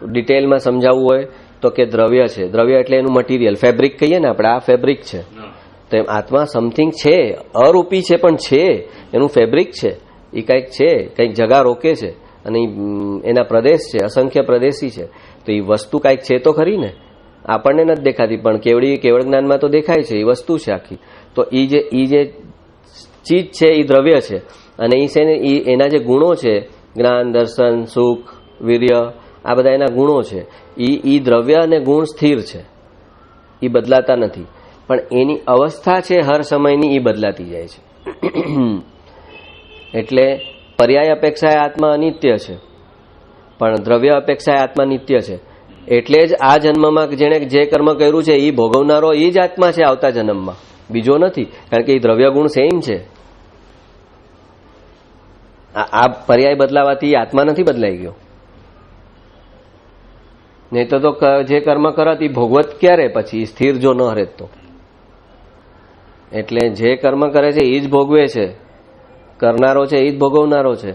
ડિટેલમાં સમજાવવું હોય તો કે દ્રવ્ય છે. દ્રવ્ય એટલે એનું મટીરિયલ, ફેબ્રિક કહીએ ને આપણે, આ ફેબ્રિક છે. તો એમ આત્મા સમથિંગ છે, અરૂપી છે પણ છે, એનું ફેબ્રિક છે. એ કંઈક છે, કંઈક જગા રોકે છે અને એના પ્રદેશ છે, અસંખ્ય પ્રદેશી છે. તો એ વસ્તુ કંઈક છે તો ખરી ને, આપણને નથી દેખાતી પણ કેવળ જ્ઞાનમાં તો દેખાય છે. એ વસ્તુ છે આખી. તો એ જે ચીજ છે એ દ્રવ્ય છે, અને એ છે ને એના જે ગુણો છે, જ્ઞાન, દર્શન, સુખ, વીર્ય, આ બધા એના ગુણો છે. એ દ્રવ્ય અને ગુણ સ્થિર છે, એ બદલાતા નથી. પણ એની અવસ્થા છે હર સમયની, એ બદલાતી જાય છે. એટલે પર્યાય અપેક્ષાએ આત્મા અનિત્ય છે, પણ દ્રવ્ય અપેક્ષાએ આત્મા નિત્ય છે. એટલે જ આ જન્મમાં જેણે જે કર્મ કર્યું છે એ ભોગવનારો એ જ આત્મા છે આવતા જન્મમાં, બીજો નથી. કારણ કે એ દ્રવ્ય ગુણ સેમ છે. આ પર્યાય બદલાવાથી આત્મા નથી બદલાઈ ગયો. નહીં તો જે કર્મ કરત એ ભોગવત ક્યારે પછી સ્થિર જો ન રહે તો. એટલે જે કર્મ કરે છે એ જ ભોગવે છે, કરનારો છે એ જ ભોગવનારો છે.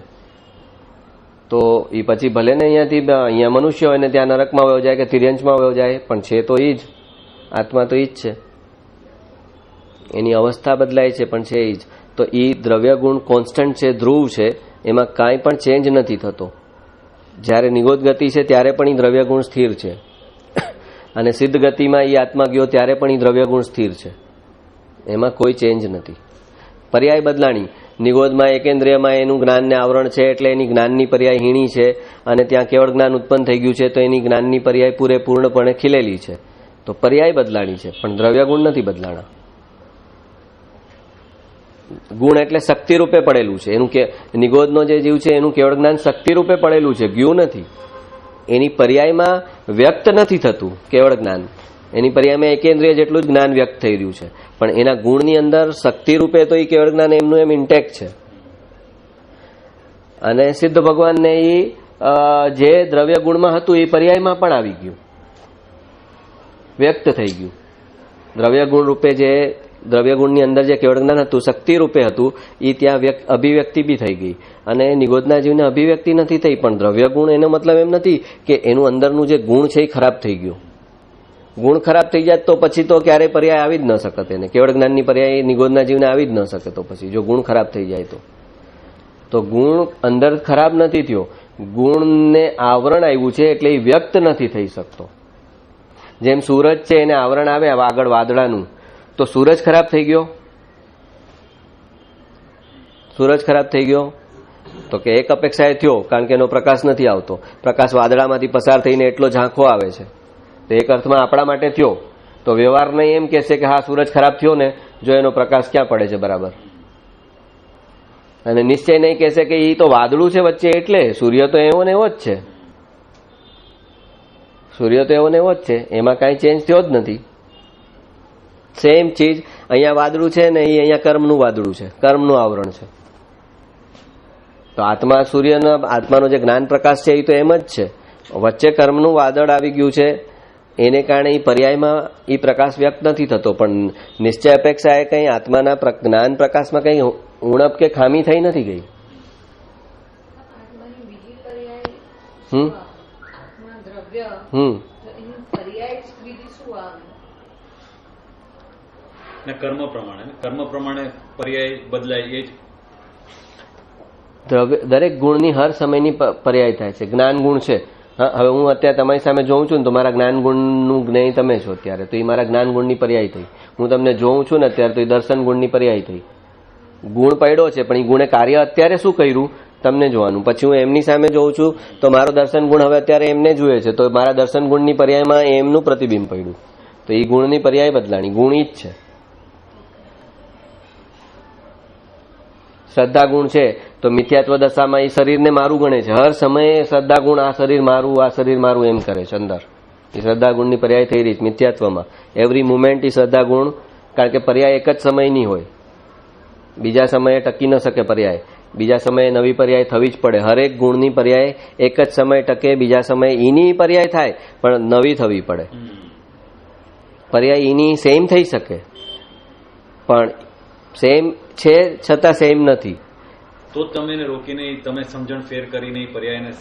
તો એ પછી ભલે ને અહીંયા મનુષ્ય હોય ને ત્યાં નરકમાં વયો જાય કે તિર્યંશમાં વયો જાય, પણ છે તો એ જ આત્મા, તો એ જ છે. એની અવસ્થા બદલાય છે પણ છે એ જ. તો એ દ્રવ્ય ગુણ કોન્સ્ટન્ટ છે, ધ્રુવ છે, એમાં કાંઈ પણ ચેન્જ નથી થતો. જ્યારે નિગોદ ગતિ છે ત્યારે પણ એ દ્રવ્ય ગુણ સ્થિર છે, અને સિદ્ધ ગતિમાં એ આત્મા ગયો ત્યારે પણ એ દ્રવ્ય ગુણ સ્થિર છે. એમાં કોઈ ચેન્જ નથી. પર્યાય બદલાણી. નિગોદમાં એકેન્દ્રિયમાં એનું જ્ઞાનને આવરણ છે એટલે એની જ્ઞાનની પર્યાય હીણી છે, અને ત્યાં કેવળ જ્ઞાન ઉત્પન્ન થઈ ગયું છે તો એની જ્ઞાનની પર્યાય પૂરેપૂર્ણપણે ખીલેલી છે. તો પર્યાય બદલાણી છે, પણ દ્રવ્ય ગુણ નથી બદલાણા. ગુણ એટલે શક્તિ રૂપે પડેલું છે. એનું કે નિગોદનો જે જીવ છે એનું કેવળ જ્ઞાન શક્તિ રૂપે પડેલું છે, ગયું નથી. એની પર્યાયમાં વ્યક્ત નથી થતું કેવળ જ્ઞાન. એની પર્યાયમાં એકેન્દ્રિય જેટલું જ જ્ઞાન વ્યક્ત થઈ રહ્યું છે, પણ એના ગુણની અંદર શક્તિ રૂપે તો એ કેવળ જ્ઞાન એમનું એમ ઇન્ટેક્ટ છે. અને સિદ્ધ ભગવાનને એ જે દ્રવ્ય ગુણમાં હતું એ પર્યાયમાં પણ આવી ગયું, વ્યક્ત થઈ ગયું. દ્રવ્ય ગુણ રૂપે જે દ્રવ્ય ગુણની અંદર જે કેવળ જ્ઞાન હતું શક્તિ રૂપે હતું એ ત્યાં અભિવ્યક્તિ બી થઈ ગઈ. અને નિગોદના જીવને અભિવ્યક્તિ નથી થઈ, પણ દ્રવ્ય ગુણ એનો મતલબ એમ નથી કે એનું અંદરનું જે ગુણ છે એ ખરાબ થઈ ગયું. ગુણ ખરાબ થઈ જાય તો પછી તો ક્યારેય પર્યાય આવી જ ન શકત. એને કેવળ જ્ઞાનની પર્યાય નિગોદના જીવને આવી જ ન શકે. તો પછી જો ગુણ ખરાબ થઈ જાય તો ગુણ અંદર ખરાબ નથી થયો, ગુણને આવરણ આવ્યું છે એટલે એ વ્યક્ત નથી થઈ શકતો. જેમ સૂરજ છે એને આવરણ આવે આગળ વાદળાનું, તો સૂરજ ખરાબ થઈ ગયો? સૂરજ ખરાબ થઈ ગયો તો કે એક અપેક્ષાએ થયો, કારણ કે એનો પ્રકાશ નથી આવતો. પ્રકાશ વાદળામાંથી પસાર થઈને એટલો ઝાંખો આવે છે, તો એક અર્થમાં આપણા માટે થયો. તો વ્યવહાર નહીં એમ કહેશે કે હા સૂરજ ખરાબ થયો ને, જો એનો પ્રકાશ ક્યાં પડે છે બરાબર. અને નિશ્ચય નહીં કહેશે કે એ તો વાદળું છે વચ્ચે, એટલે સૂર્ય તો એવો ને એવો જ છે. સૂર્ય તો એવો ને એવો જ છે, એમાં કાંઈ ચેન્જ થયો જ નથી. સેમ ચીજ અહીંયા વાદળું છે ને એ અહીંયા કર્મનું વાદળું છે, કર્મનું આવરણ છે. તો આત્મા સૂર્યના આત્માનો જે જ્ઞાન પ્રકાશ છે એ તો એમ જ છે. વચ્ચે કર્મનું વાદળ આવી ગયું છે, એને કારણે એ પર્યાયમાં એ પ્રકાશ વ્યક્ત નથી થતો. પણ નિશ્ચય અપેક્ષા એ કંઈ આત્માના જ્ઞાન પ્રકાશમાં કંઈ ઉણપ કે ખામી થઈ નથી ગઈ. કર્મ પ્રમાણે પર્યાય બદલાય. એ જ દરેક ગુણની હર સમયની પર્યાય થાય છે. જ્ઞાન ગુણ છે. હા, હવે હું અત્યારે તમારી સામે જોઉં છું ને તો મારા જ્ઞાન ગુણનું જ્ઞેય તમે છો અત્યારે, તો એ મારા જ્ઞાન ગુણની પર્યાય થઈ. હું તમને જોઉં છું ને અત્યારે તો એ દર્શન ગુણની પર્યાય થઈ. ગુણ પડ્યો છે પણ એ ગુણે કાર્ય અત્યારે શું કર્યું તમને જોવાનું. પછી હું એમની સામે જોઉં છું તો મારો દર્શન ગુણ હવે અત્યારે એમને જુએ છે, તો મારા દર્શન ગુણની પર્યાયમાં એમનું પ્રતિબિંબ પડ્યું. તો એ ગુણની પર્યાય બદલાણી. ગુણ ઈ જ છે. શ્રદ્ધા ગુણ છે તો મિથ્યાત્વ દશામાં એ શરીરને મારું ગણે છે. હર સમયે શ્રદ્ધા ગુણ આ શરીર મારું એમ કરે છે અંદર. એ શ્રદ્ધા ગુણની પર્યાય થઈ રહી છે મિથ્યાત્વમાં. એવરી મુમેન્ટ એ શ્રદ્ધા ગુણ, કારણ કે પર્યાય એક જ સમયની હોય, બીજા સમયે ટકી ન શકે પર્યાય. બીજા સમયે નવી પર્યાય થવી જ પડે. હરેક ગુણની પર્યાય એક જ સમય ટકે, બીજા સમયે ઈની પર્યાય થાય પણ નવી થવી પડે. પર્યાય ઈની સેમ થઈ શકે પણ સેમ છે છતાં સેમ નથી. તો તમે એને રોકીને તમે સમજણ ફેર કરીને પર્યાયને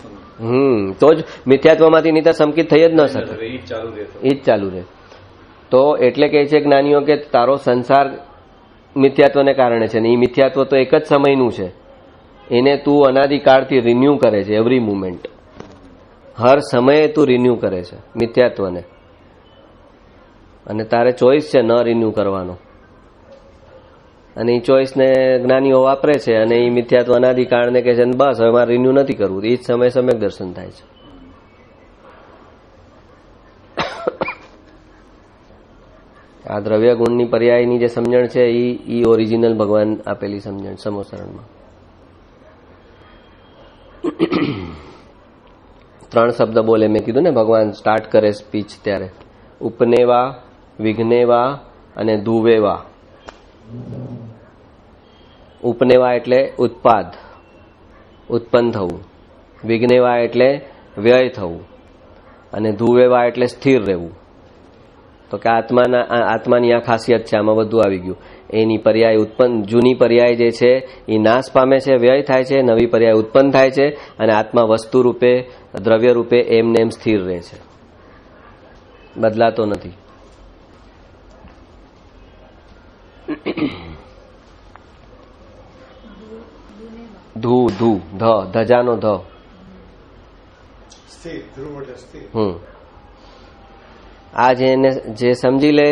તો જ મિથ્યાત્વમાંથી નહીં તો સંકિત થઈ જ ન શકે. એ જ ચાલુ રહે. તો એટલે કહે છે જ્ઞાનીઓ કે તારો સંસાર મિથ્યાત્વને કારણે છે ને એ મિથ્યાત્વ તો એક જ સમયનું છે. એને તું અનાદિકાળથી રિન્યુ કરે છે. એવરી મુમેન્ટ, હર સમયે તું રિન્યુ કરે છે મિથ્યાત્વને, અને તારે ચોઈસ છે ન રિન્યુ કરવાનો. અને એ ચોઈસને જ્ઞાનીઓ વાપરે છે અને એ મિથ્યાત્વ અનાદિકાળને કહે છે બસ હવે મારે રિન્યુ નથી કરવું. એ જ સમય સમ્યક દર્શન થાય છે. આ દ્રવ્ય ગુણની પર્યાયની જે સમજણ છે એ ઓરિજિનલ ભગવાન આપેલી સમજણ સમોસરણમાં. 3 શબ્દ બોલે મેં કીધું ને, ભગવાન સ્ટાર્ટ કરે સ્પીચ ત્યારે. ઉપનેવા, વિઘ્નેવા અને ધુવેવા. ઉપનેવા એટલે ઉત્પાદ, ઉત્પન્ન થવું. વિઘ્નેવા એટલે વ્યય થવું. અને ધુવેવા એટલે સ્થિર રહેવું. તો કે આત્માની આ ખાસિયત છે, આમાં બધું આવી ગયું. એની પર્યાય ઉત્પન્ન, જૂની પર્યાય જે છે એ નાશ પામે છે, વ્યય થાય છે. નવી પર્યાય ઉત્પન્ન થાય છે અને આત્મા વસ્તુ રૂપે, દ્રવ્ય રૂપે એમને એમ સ્થિર રહે છે, બદલાતો નથી. ધુ ધ ધજાનો ધ આ જેને જે સમજી લે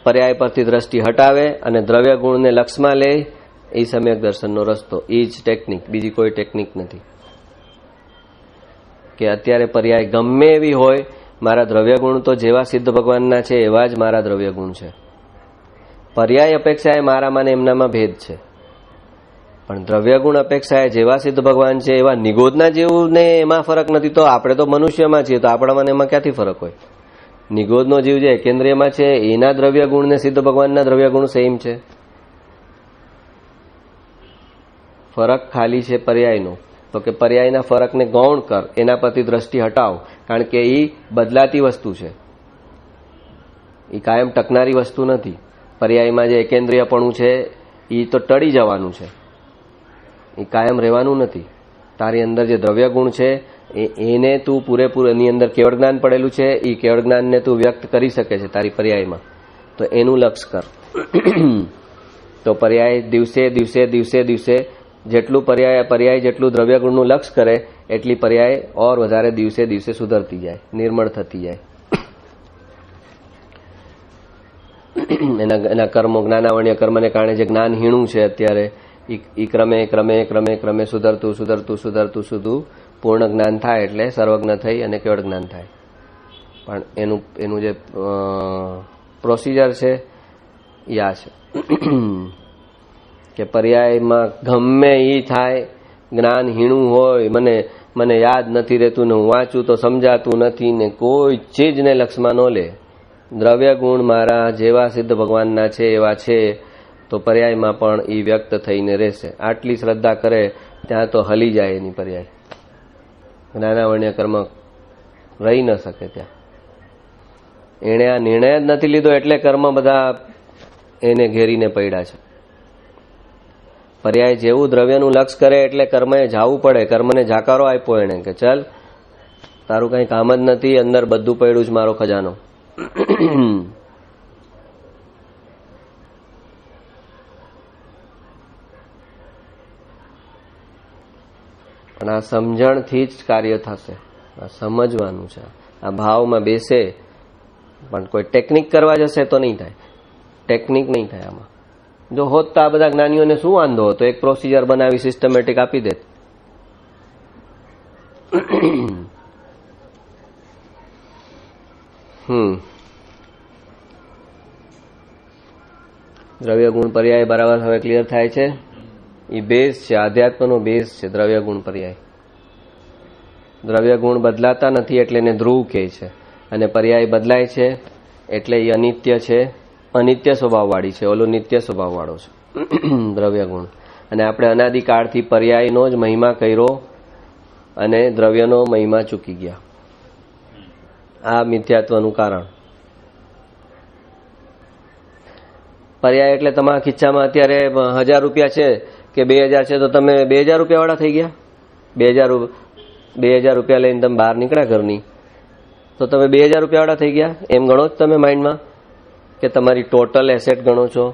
પર્યાય પરથી દ્રષ્ટિ હટાવે અને દ્રવ્ય ગુણને લક્ષમાં લે એ સમ્યક દર્શનનો રસ્તો. એ જ ટેકનિક, બીજી કોઈ ટેકનિક નથી. કે અત્યારે પર્યાય ગમે એવી હોય, મારા દ્રવ્ય ગુણ તો જેવા સિદ્ધ ભગવાનના છે એવા જ મારા દ્રવ્ય ગુણ છે. પર્યાય અપેક્ષાએ મારામાં ને એમનામાં ભેદ છે, પણ દ્રવ્ય ગુણ અપેક્ષાએ જેવા સિદ્ધ ભગવાન છે એવા નિગોદના જેવું ને એમાં ફરક નથી. તો આપણે તો મનુષ્યમાં છીએ, તો આપણામાં એમાં ક્યાંથી ફરક હોય? નિગોદનો જીવ જે કેન્દ્રિયમાં છે એના દ્રવ્ય ગુણ ને સિદ્ધ ભગવાનના દ્રવ્ય ગુણ સેમ છે. ફરક ખાલી છે પર્યાયનો. તો કે પર્યાયના ફરકને ગૌણ કર, એના પરથી દ્રષ્ટિ હટાવ, કારણ કે એ બદલાતી વસ્તુ છે, એ કાયમ ટકનારી વસ્તુ નથી. પર્યાયમાં જે એકેન્દ્રિયપણું છે એ તો ટળી જવાનું છે, એ કાયમ રહેવાનું નથી. તારી અંદર જે દ્રવ્ય ગુણ છે એને તું પૂરેપૂરું, એની અંદર કેવળ જ્ઞાન પડેલું છે, એ કેવળ જ્ઞાનને તું વ્યક્ત કરી શકે છે તારી પર્યાયમાં. તો એનું લક્ષ કર. તો પર્યાય દિવસે દિવસે દિવસે દિવસે જેટલું પર્યાય જેટલું દ્રવ્ય ગુણનું લક્ષ કરે એટલી પર્યાય ઓર વધારે દિવસે દિવસે સુધરતી જાય, નિર્મળ થતી જાય. એના કર્મો, જ્ઞાનાવર્ણ્ય કર્મને કારણે જે જ્ઞાન હીણું છે અત્યારે, એ ક્રમે ક્રમે ક્રમે ક્રમે સુધરતું સુધરતું સુધરતું સુધી પૂર્ણ જ્ઞાન થાય એટલે સર્વજ્ઞ થઈ અને કેવળ જ્ઞાન થાય. પણ એનું જે પ્રોસિજર છે એ આ છે કે પર્યાયમાં ગમે એ થાય, જ્ઞાન હીણું હોય, મને યાદ નથી રહેતું ને હું વાંચું તો સમજાતું નથી ને કોઈ ચીજને લક્ષમાં ન લે, દ્રવ્ય ગુણ મારા જેવા સિદ્ધ ભગવાનના છે એવા છે, તો પર્યાયમાં પણ એ વ્યક્ત થઈને રહેશે. આટલી શ્રદ્ધા કરે ત્યાં તો હલી જાય એની પર્યાય. જ્ઞાનાવર્ણ્ય કર્મ રહી ન શકે ત્યાં. એણે આ નિર્ણય જ નથી લીધો એટલે કર્મ બધા એને ઘેરીને પડ્યા છે. પર્યાય જેવું દ્રવ્યનું લક્ષ કરે એટલે કર્મને જાવું પડે. કર્મને જાકારો આપ્યો એને કે ચલ તારું કઈ કામ જ નથી, અંદર બધું પડ્યું છે મારો ખજાનો. પણ આ સમજણથી જ કાર્ય થશે. આ સમજવાનું છે, આ ભાવમાં બેસે. પણ કોઈ ટેકનિક કરવા જશે તો નહીં થાય, ટેકનિક નહીં થાય આમાં. જો હોત તો આ બધા જ્ઞાનીઓને શું વાંધો હતો, એક પ્રોસિજર બનાવી સિસ્ટમેટિક આપી દે. દ્રવ્ય ગુણ પર્યાય બરાબર હવે ક્લિયર થાય છે. એ બેઝ છે, આધ્યાત્મનો બેઝ છે દ્રવ્ય ગુણ પર્યાય. દ્રવ્ય ગુણ બદલાતા નથી એટલે એને ધ્રુવ કહે છે, અને પર્યાય બદલાય છે એટલે એ અનિત્ય છે, અનિત્ય સ્વભાવવાળી છે, ઓલો નિત્ય સ્વભાવવાળો છે દ્રવ્ય ગુણ. અને આપણે અનાદિકાળથી પર્યાયનો જ મહિમા કર્યો અને દ્રવ્યનો મહિમા ચૂકી ગયા. આ મિથ્યાત્વનું કારણ. પર્યાય એટલે તમારા ખિસ્સામાં અત્યારે 1000 રૂપિયા છે કે 2000 છે તો તમે 2000 રૂપિયા વાળા થઈ ગયા. 2000 રૂપિયા લઈને તમે બહાર નીકળ્યા ઘરની તો તમે 2000 રૂપિયા વાળા થઈ ગયા. એમ ગણો જ તમે માઇન્ડમાં કે તમારી ટોટલ એસેટ ગણો છો.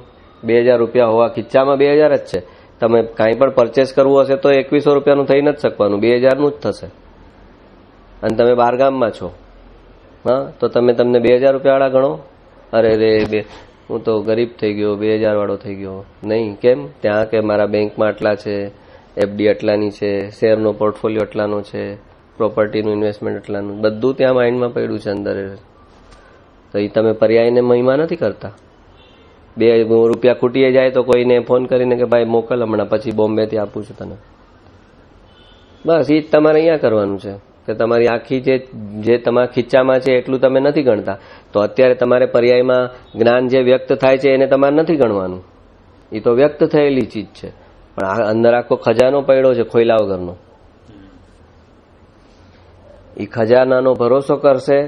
2000 રૂપિયા હોવા ખિસ્સામાં 2000 જ છે. તમે કાંઈ પણ પરચેસ કરવું હશે તો 2100 રૂપિયાનું થઈ નથી શકવાનું, 2000 નું જ થશે. અને તમે બહારગામમાં છો, હા, તો તમને 2000 રૂપિયા વાળા ગણો. અરે રે, હું તો ગરીબ થઈ ગયો, 2000 વાળો થઈ ગયો. નહીં, કેમ? ત્યાં કે મારા બેંકમાં આટલા છે, એફડી આટલાની છે, શેરનો પોર્ટફોલિયો આટલાનો છે, પ્રોપર્ટીનું ઇન્વેસ્ટમેન્ટ આટલાનું, બધું ત્યાં માઇન્ડમાં પડ્યું છે અંદર. તો એ તમે પર્યાયને મહિમા નથી કરતા. 2 રૂપિયા ખૂટી જાય તો કોઈને ફોન કરીને કે ભાઈ મોકલ હમણાં, પછી બોમ્બેથી આપું છું તને. બસ એ જ તમારે અહીંયા કરવાનું છે કે તમારી આખી જે તમારા ખીચામાં છે એટલું તમે નથી ગણતા. તો અત્યારે તમારે પર્યાયમાં જ્ઞાન જે વ્યક્ત થાય છે એને તમારે નથી ગણવાનું, એ તો વ્યક્ત થયેલી ચીજ છે. પણ અંદર આખો ખજાનો પડ્યો છે ખોયલા વગરનો. એ ખજાનાનો ભરોસો કરશે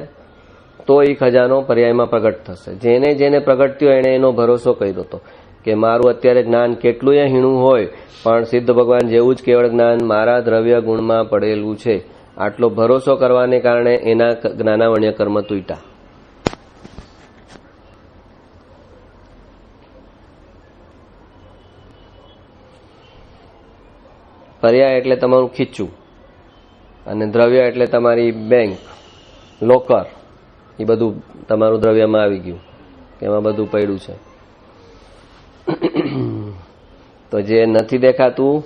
તો એ ખજાનો પર્યાયમાં પ્રગટ થશે. જેને પ્રગટ થયો એને એનો ભરોસો કર્યો હતો કે મારું અત્યારે જ્ઞાન કેટલું હીણું હોય પણ સિદ્ધ ભગવાન જેવું જ કેવળ જ્ઞાન મારા દ્રવ્ય ગુણમાં પડેલું છે. આટલો ભરોસો કરવાને કારણે એના જ્ઞાનાવર્ણ્ય કર્મ તૂટ્યા. પર્યાય એટલે તમારું ખીચું, અને દ્રવ્ય એટલે તમારી બેંક, લોકર, એ બધું તમારું દ્રવ્યમાં આવી ગયું, એમાં બધું પડ્યું છે. તો જે નથી દેખાતું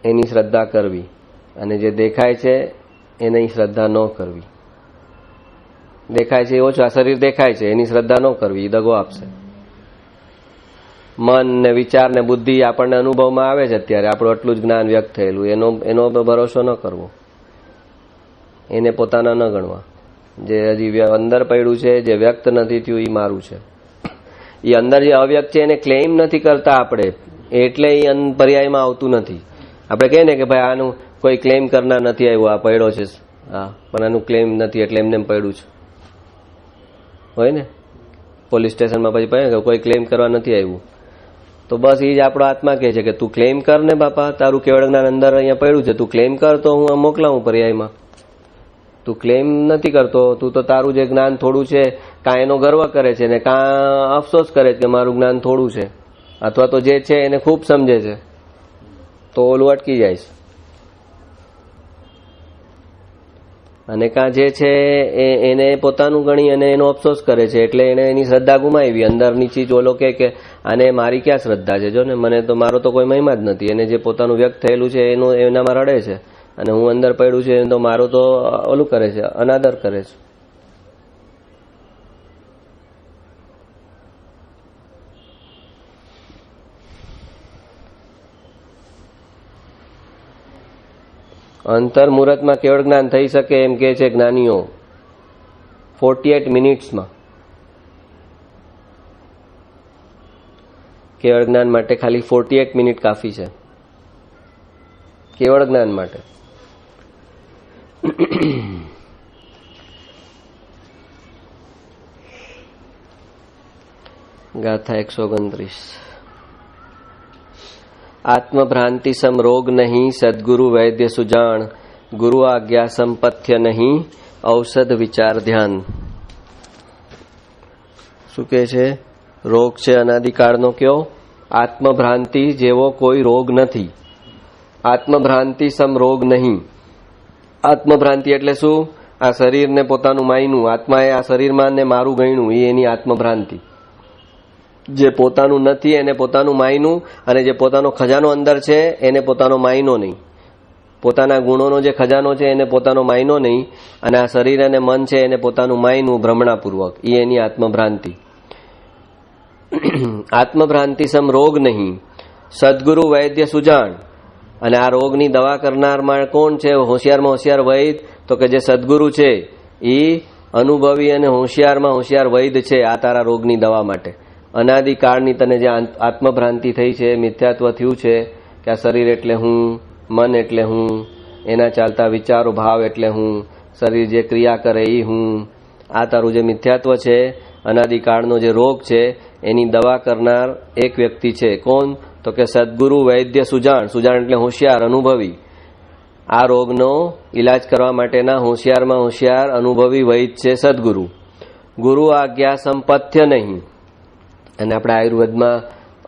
એની શ્રદ્ધા કરવી, અને જે દેખાય છે એની શ્રદ્ધા ન કરવી. દેખાય છે એ ઓછું, આ શરીર દેખાય છે એની શ્રદ્ધા ન કરવી, એ દગો આપશે. મન ને વિચાર ને બુદ્ધિ આપણને અનુભવમાં આવે છે અત્યારે, આપણું આટલું જ જ્ઞાન વ્યક્ત થયેલું, એનો ભરોસો ન કરવો, એને પોતાના ન ગણવા. જે હજી અંદર પડ્યું છે, જે વ્યક્ત નથી થયું, એ મારું છે. એ અંદર જે અવ્યક્ત છે એને ક્લેમ નથી કરતા આપણે, એટલે એ પર્યાયમાં આવતું નથી. આપણે કહીએ ને કે ભાઈ આનું કોઈ ક્લેમ કરનાર નથી આવ્યું, આ પડ્યો છે, હા, પણ આનું ક્લેમ નથી એટલે એમને પડ્યું છે, હોય ને. પોલીસ સ્ટેશનમાં પછી પડે કોઈ ક્લેમ કરવા નથી આવ્યું, તો બસ એ જ આપણો આત્મા કહે છે કે તું ક્લેમ કર ને બાપા, તારું કેવળ જ્ઞાન અંદર અહીંયા પડ્યું છે, તું ક્લેમ કર તો હું મોકલાવું પર્યાયમાં. તું ક્લેમ નથી કરતો, તું તો તારું જે જ્ઞાન થોડું છે કાં એનો ગર્વ કરે છે ને કાં અફસોસ કરે છે કે મારું જ્ઞાન થોડું છે, અથવા તો જે છે એને ખૂબ સમજે છે, તો ઓલું અટકી જાય છે. અને કાં જે છે એને પોતાનું ગણી અને એનો અફસોસ કરે છે, એટલે એને એની શ્રદ્ધા ગુમાવી. અંદરની ચીજ ઓલો કે આને મારી ક્યાં શ્રદ્ધા છે, જો ને મને તો મારો તો કોઈ મહિમા જ નથી. એને જે પોતાનું વ્યક્ત થયેલું છે એનું એનામાં રડે છે, અને હું અંદર પડ્યું છે તો મારું તો ઓલું કરે છે, અનાદર કરે છે. અંતર મુહૂર્તમાં કેવળ જ્ઞાન થઈ શકે એમ કે છે જ્ઞાનીઓ 48 મિનિટ્સમાં. કેવળ જ્ઞાન માટે ખાલી 48 મિનિટ કાફી છે, કેવળ જ્ઞાન માટે. ગાથા 129. આત્મભ્રાંતિ સમ રોગ નહીં, સદગુરુ વૈદ્ય સુજાણ, ગુરુ આજ્ઞા સંપથ્ય નહીં, ઔષધ વિચાર ધ્યાન. શું કે છે? રોગ છે અનાદિકાળનો કયો? આત્મભ્રાંતિ જેવો કોઈ રોગ નથી. આત્મભ્રાંતિ સમ રોગ નહીં. આત્મભ્રાંતિ એટલે શું? આ શરીરને પોતાનું માયનું, આત્માએ આ શરીરમાં ને મારું ગણ્યું, એ એની આત્મભ્રાંતિ. જે પોતાનું નથી એને પોતાનું માયનું, અને જે પોતાનો ખજાનો અંદર છે એને પોતાનો માયનો નહીં. પોતાના ગુણોનો જે ખજાનો છે એને પોતાનો માયનો નહીં, અને આ શરીર અને મન છે એને પોતાનું માયનું ભ્રમણાપૂર્વક, એ એની આત્મભ્રાંતિ. આત્મભ્રાંતિ સમ રોગ નહીં, સદગુરુ વૈદ્ય સુજાણ. અને આ રોગની દવા કરનારમાં કોણ છે? હોશિયારમાં હોશિયાર વૈદ, તો કે જે સદગુરુ છે એ અનુભવી અને હોશિયારમાં હોશિયાર વૈદ છે આ તારા રોગની દવા માટે. અનાદિકાળની તને જે આત્મભ્રાંતિ થઈ છે, મિથ્યાત્વ થયું છે કે આ શરીર એટલે હું, મન એટલે હું, એના ચાલતા વિચારો ભાવ એટલે હું, શરીર જે ક્રિયા કરે એ હું, આ તારું જે મિથ્યાત્વ છે, અનાદિકાળનો જે રોગ છે, એની દવા કરનાર એક વ્યક્તિ છે. કોણ? તો કે સદગુરુ વૈદ્ય સુજાણ. સુજાણ એટલે હોશિયાર, અનુભવી. આ રોગનો ઈલાજ કરવા માટેના હોશિયારમાં હોશિયાર અનુભવી વૈદ છે સદગુરુ. ગુરુ આજ્ઞા સંપથ્ય નહીં. અને આપણે આયુર્વેદમાં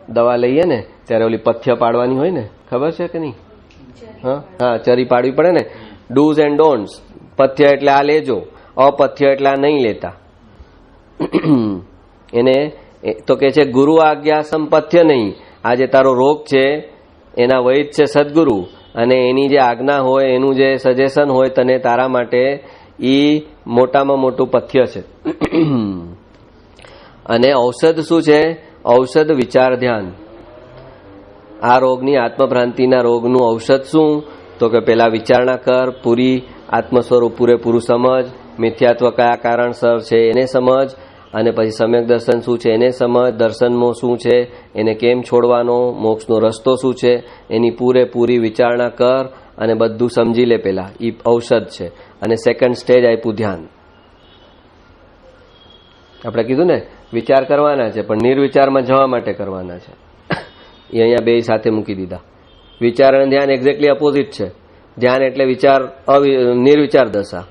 દવા લઈએ ને ત્યારે ઓલી પથ્ય પાડવાની હોય ને, ખબર છે કે નહીં? હા, ચરી પાડવી પડે ને. Do's and don'ts. પથ્ય એટલે આ લેજો, અપથ્ય એટલે આ નહીં લેતા. એને તો કે છે ગુરુ આજ્ઞા સંપથ્ય નહીં. આ જે તારો રોગ છે એના વૈદ છે સદગુરુ, અને એની જે આજ્ઞા હોય, એનું જે સજેશન હોય તને તારા માટે, એ મોટામાં મોટું પથ્ય છે. અને ઔષધ શું છે? ઔષધ વિચાર ધ્યાન. આ રોગની, આત્મભ્રાંતિના રોગનું ઔષધ શું? તો કે પેલા વિચારણા કર, પૂરી આત્મ સ્વરૂપ પૂરેપૂરું સમજ, મિથ્યાત્વ કયા કારણસર છે એને સમજ, અને પછી સમ્યક દર્શન શું છે એને સમજ, દર્શનમાં શું છે, એને કેમ છોડવાનો, મોક્ષનો રસ્તો શું છે, એની પૂરેપૂરી વિચારણા કર અને બધું સમજી લે. પેલા એ ઔષધ છે. અને સેકન્ડ સ્ટેજ આપ્યું ધ્યાન. આપણે કીધું ને વિચાર કરવાના છે, પણ નિર્વિચારમાં જવા માટે કરવાના છે. એ અહીંયા બે સાથે મૂકી દીધા. વિચાર અને ધ્યાન એક્ઝેક્ટલી અપોઝિટ છે. ધ્યાન એટલે વિચાર, નિર્વિચાર દશા,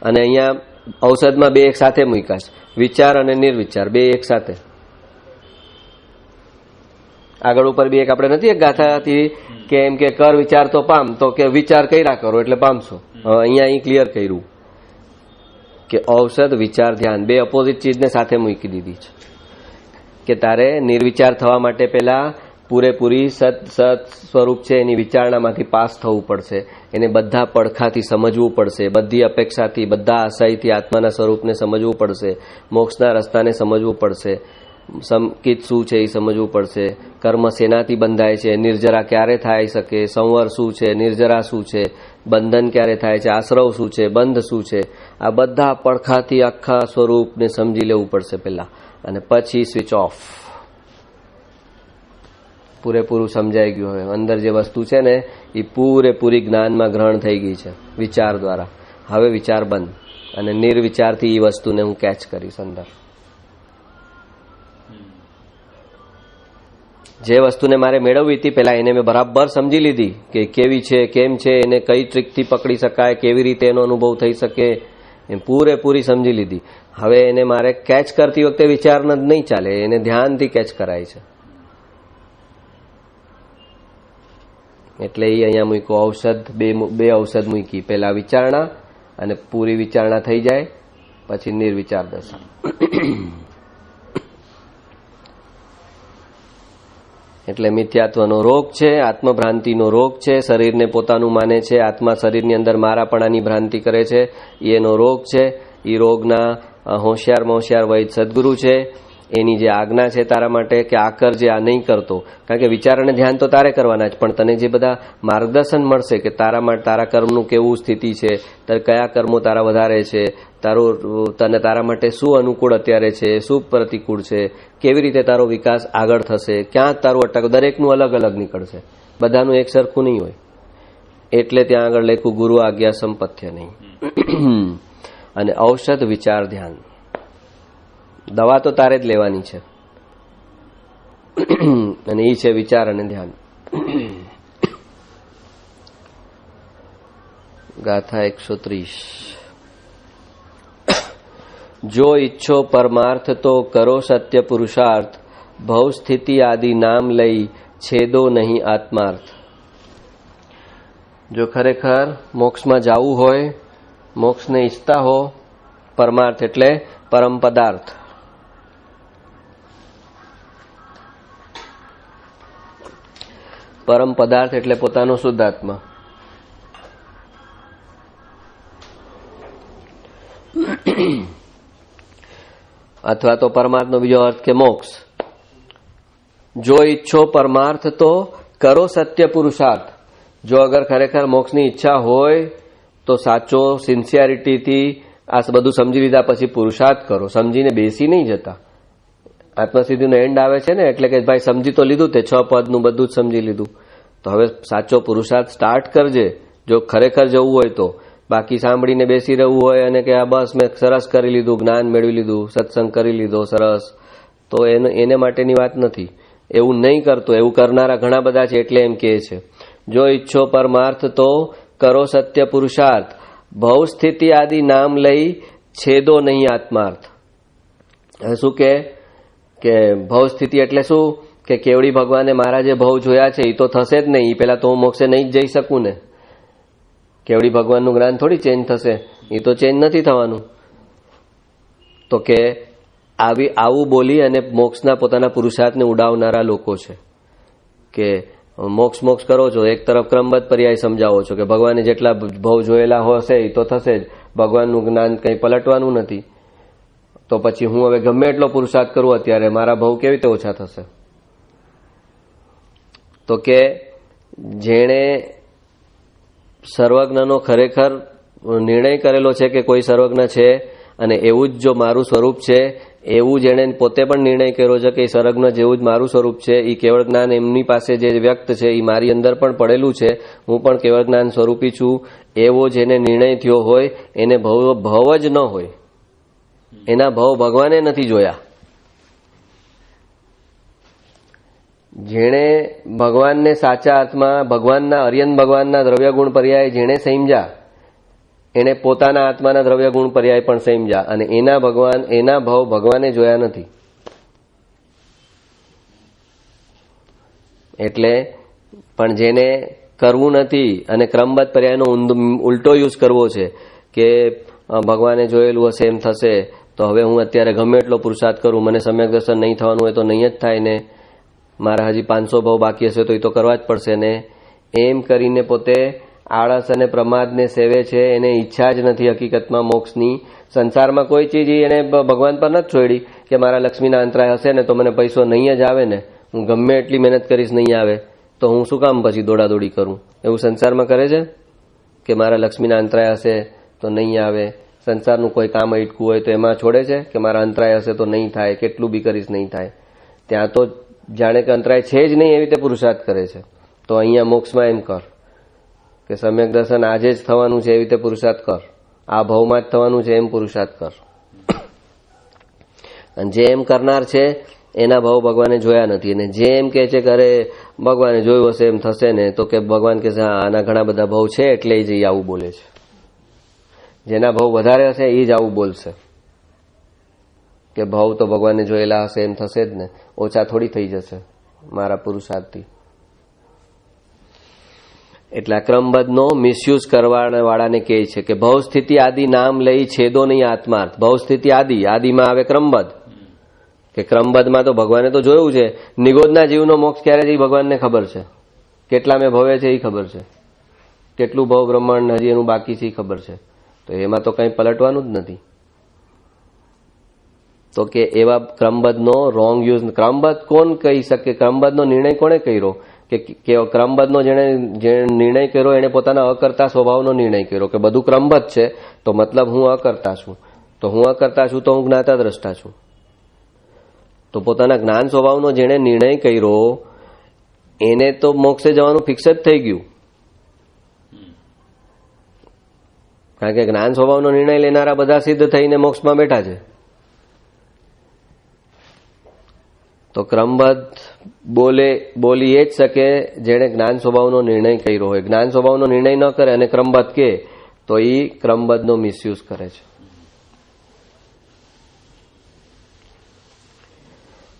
અને અહીંયા ઔષધમાં બે એક સાથે મૂક્યા છે. વિચાર અને નિર્વિચાર બે એક સાથે. આગળ ઉપર બી એક આપણે નથી એક ગાથા હતી કે એમ કે કર વિચાર તો પામ, તો કે વિચાર કર્યા કરો એટલે પામશો. અહીંયા અહીં ક્લિયર કર્યું કે ઔષધ વિચાર ધ્યાન બે અપોઝિટ ચીજને સાથે મૂકી દીધી છે કે તારે નિર્વિચાર થવા માટે પહેલા પૂરેપૂરી સત સ્વરૂપ છે એની વિચારણામાંથી પાસ થવું પડશે. એને બધા પડખાથી સમજવું પડશે, બધી અપેક્ષાથી, બધા આશયથી આત્માના સ્વરૂપને સમજવું પડશે, મોક્ષના રસ્તાને સમજવું પડશે, સંકિત શું છે એ સમજવું પડશે, કર્મ શેનાથી બંધાય છે, નિર્જરા ક્યારે થાય શકે, સંવર શું છે, નિર્જરા શું છે, બંધન ક્યારે થાય છે, આશ્રવ શું છે, બંધ શું છે, આ બધા પડખાથી આખા સ્વરૂપને સમજી લેવું પડશે પહેલા, અને પછી સ્વિચ ઓફ. પૂરેપૂરું સમજાઈ ગયું. હવે અંદર જે વસ્તુ છે ને એ પૂરેપૂરી જ્ઞાનમાં ગ્રહણ થઈ ગઈ છે વિચાર દ્વારા. હવે વિચાર બંધ અને નિર્વિચારથી એ વસ્તુને હું કેચ કરીશ અંદર. જે વસ્તુને મારે મેળવવી હતી પહેલા એને મેં બરાબર સમજી લીધી કે કેવી છે, કેમ છે, એને કઈ ટ્રીકથી પકડી શકાય, કેવી રીતે એનો અનુભવ થઈ શકે, એમ પૂરેપૂરી સમજી લીધી. હવે એને મારે કેચ કરતી વખતે વિચાર નહીં ચાલે, એને ધ્યાનથી કેચ કરાય છે. એટલે એ અહીંયા મૂક્યું ઔષધ, બે ઔષધ મૂકી. પહેલા વિચારણા અને પૂરી વિચારણા થઈ જાય પછી નિર્વિચાર દશા. એટલે મિથ્યાત્વનો રોગ છે, આત્મભ્રાંતિનો રોગ છે, શરીરને પોતાનું માને છે, આત્મા શરીરની અંદર મારાપણાની ભ્રાંતિ કરે છે, એનો રોગ છે. એ રોગના હોશિયારમાં હોશિયાર વૈદ સદગુરુ છે. એની જે આજ્ઞા છે તારા માટે કે આ કરજે, આ નહીં કરતો. કારણ કે વિચાર અને ધ્યાન તો તારે કરવાના જ, પણ તને જે બધા માર્ગદર્શન મળશે કે તારા માટે તારા કર્મનું કેવું સ્થિતિ છે, કયા કર્મો તારા વધારે છે, તને તારા માટે શું અનુકૂળ અત્યારે છે, શું પ્રતિકૂળ છે, કેવી રીતે તારો વિકાસ આગળ થશે, ક્યાં તારું અટક, દરેકનું અલગ અલગ નીકળશે, બધાનું એક સરખું નહીં હોય. એટલે ત્યાં આગળ લખ્યું ગુરુ આજ્ઞા સંપથ્ય નહીં. અને ઔષધ વિચાર ધ્યાન. દવા તો તારે જ લેવાની છે અને એ છે વિચાર અને ધ્યાન. ગાથા 130. જો ઈચ્છો પરમાર્થ તો કરો સત્ય પુરુષાર્થ, ભવ સ્થિતિ આદિ નામ લઈ છેદો નહીં આત્માર્થ. જો ખરેખર મોક્ષમાં જવું હોય, મોક્ષને ઈચ્છતા હો, પરમાર્થ એટલે પરમ પદાર્થ, પરમ પદાર્થ એટલે પોતાનો શુદ્ધાત્મા. અથવા તો પરમાર્થનો બીજો અર્થ કે મોક્ષ. જો ઈચ્છો પરમાર્થ તો કરો સત્ય પુરુષાર્થ. જો અગર ખરેખર મોક્ષની ઈચ્છા હોય તો સાચો સિન્સિયરિટીથી આ બધું સમજી લીધા પછી પુરુષાર્થ કરો. સમજીને બેસી નહીં જતા. આત્મસિદ્ધિનો એન્ડ આવે છે ને, એટલે કે ભાઈ સમજી તો લીધું, તે 6 પદનું બધું જ સમજી લીધું, તો હવે સાચો પુરુષાર્થ સ્ટાર્ટ કરજે જો ખરેખર જવું હોય તો. બાકી સાંભળીને બેસી રહેવું હોય અને કે આ બસ મેં સરસ કરી લીધું, જ્ઞાન મેળવી લીધું, સત્સંગ કરી લીધો સરસ, તો એને માટેની વાત નથી. એવું નહીં કરતો, એવું કરનારા ઘણા બધા છે, એટલે એમ કહે છે જો ઈચ્છો પરમાર્થ તો કરો સત્ય પુરુષાર્થ, ભવ સ્થિતિ આદિ નામ લઈ છેદો નહીં આત્માર્થ. હવે શું કે ભવ સ્થિતિ એટલે શું કે કેવડી ભગવાને મારા જે ભવ જોયા છે એ તો થશે જ નહીં, એ પેલા તો હું મોક્ષે નહીં જ જઈ શકું ને. કેવડી ભગવાનનું જ્ઞાન થોડી ચેન્જ થશે, એ તો ચેન્જ નથી થવાનું. તો કે આવું બોલી અને મોક્ષના પોતાના પુરુષાર્થને ઉડાવનારા લોકો છે કે મોક્ષ કરો છો, એક તરફ ક્રમબદ્ધ પર્યાય સમજાવો છો કે ભગવાને જેટલા ભવ જોયેલા હશે એ તો થશે જ, ભગવાનનું જ્ઞાન કંઈ પલટવાનું નથી, તો પછી હું હવે ગમે એટલો પુરુષાર્થ કરું અત્યારે મારા ભવ કેવી રીતે ઓછા થશે. તો કે જેણે સર્વજ્ઞનો ખરેખર નિર્ણય કરેલો છે કે કોઈ સર્વજ્ઞ છે અને એવું જ જો મારું સ્વરૂપ છે, એવું જેણે પોતે પણ નિર્ણય કર્યો છે કે એ સર્વજ્ઞ જેવું જ મારું સ્વરૂપ છે, એ કેવળ જ્ઞાન એમની પાસે જે વ્યક્ત છે એ મારી અંદર પણ પડેલું છે, હું પણ કેવળ જ્ઞાન સ્વરૂપી છું, એવો જેને નિર્ણય થયો હોય એને ભવ જ ન હોય, એના ભવ ભગવાને નથી જોયા. જેણે ભગવાનને સાચા અર્થમાં ભગવાનના અર્યન ભગવાનના દ્રવ્યગુણ પર્યાય જેણે સમજ્યા, એણે પોતાના આત્માના દ્રવ્યગુણ પર્યાય પણ સમજ્યા, અને એના ભવ ભગવાને જોયા નથી. એટલે પણ જેને કરવું નથી અને ક્રમબદ્ધ પર્યાયનો ઉલટો યુઝ કરવો છે કે ભગવાને જોયેલું હશે એમ થશે, તો હવે હું અત્યારે ગમે એટલો પુરુષાર્થ કરું, મને સમ્યક દર્શન નહીં થવાનું હોય તો નહીં જ થાય ને, મારા હજી 500 ભાવ બાકી હશે તો એ તો કરવા જ પડશે ને, એમ કરીને પોતે આળસ અને પ્રમાદને સેવે છે. એને ઈચ્છા જ નથી હકીકતમાં મોક્ષની. સંસારમાં કોઈ ચીજ એને ભગવાન પર નથી છોડી કે મારા લક્ષ્મીના અંતરાય હશે ને તો મને પૈસો નહીં જ આવે ને, હું ગમે એટલી મહેનત કરીશ નહીં આવે તો હું શું કામ પછી દોડાદોડી કરું. એવું સંસારમાં કરે છે કે મારા લક્ષ્મીના અંતરાય હશે તો નહીં આવે. સંસારનું કોઈ કામ અટકવું હોય તો એમાં છોડે છે કે મારા અંતરાય હશે તો નહીં થાય, કેટલું બી કરીશ નહીં થાય. ત્યાં તો જાણે કે અંતરાય છે જ નહીં એવી રીતે પુરુષાર્થ કરે છે. તો અહીંયા મોક્ષમાં એમ કર કે સમ્યક દર્શન આજે જ થવાનું છે એવી રીતે પુરુષાર્થ કર, આ ભાવમાં જ થવાનું છે એમ પુરુષાર્થ કર. અને જે એમ કરનાર છે એના ભાવ ભગવાને જોયા નથી, અને જે એમ કે છે કે અરે ભગવાને જોયું હશે એમ થશે ને, તો કે ભગવાન કે આના ઘણા બધા ભાવ છે એટલે જ આવું બોલે છે. જેના ભાવ વધારે હશે એ જ આવું બોલશે કે ભાવ તો ભગવાને જોયેલા હશે એમ થશે જ ને, ઓછા થોડી થઈ જશે મારા પુરુષાર્થથી. એટલે આ ક્રમબદ્ધનો મિસયુઝ કરવાવાળાને કહે છે કે ભવ સ્થિતિ આદિ નામ લઈ છેદો નહીં આત્માર્થ. ભવ સ્થિતિ આદિમાં આવે ક્રમબદ્ધ, કે ક્રમબદ્ધમાં તો ભગવાને તો જોયું છે. નિગોદના જીવનો મોક્ષ ક્યારે છે એ ભગવાનને ખબર છે, કેટલા મેં ભવે છે એ ખબર છે, કેટલું ભવ બ્રહ્માંડ હજી એનું બાકી છે એ ખબર છે. તો એમાં તો કંઈ પલટવાનું જ નથી. તો કે એવા ક્રમબદ્ધનો રોંગ યુઝ, ક્રમબદ્ધ કોણ કહી શકે? ક્રમબદ્ધનો નિર્ણય કોણે કર્યો? કે ક્રમબદ્ધનો જેણે નિર્ણય કર્યો એને પોતાના અકર્તા સ્વભાવનો નિર્ણય કર્યો કે બધું ક્રમબદ્ધ છે તો મતલબ હું અકર્તા છું, તો હું અકર્તા છું તો હું જ્ઞાતા દ્રષ્ટા છું. તો પોતાના જ્ઞાન સ્વભાવનો જેણે નિર્ણય કર્યો એને તો મોક્ષે જવાનું ફિક્સ જ થઈ ગયું, કારણ કે જ્ઞાન સ્વભાવનો નિર્ણય લેનારા બધા સિદ્ધ થઈને મોક્ષમાં બેઠા છે. તો ક્રમબદ્ધ બોલી એ જ શકે જેણે જ્ઞાન સ્વભાવનો નિર્ણય કર્યો હોય. જ્ઞાન સ્વભાવનો નિર્ણય ન કરે અને ક્રમબદ્ધ કે તો એ ક્રમબદ્ધનો મિસયુઝ કરે છે.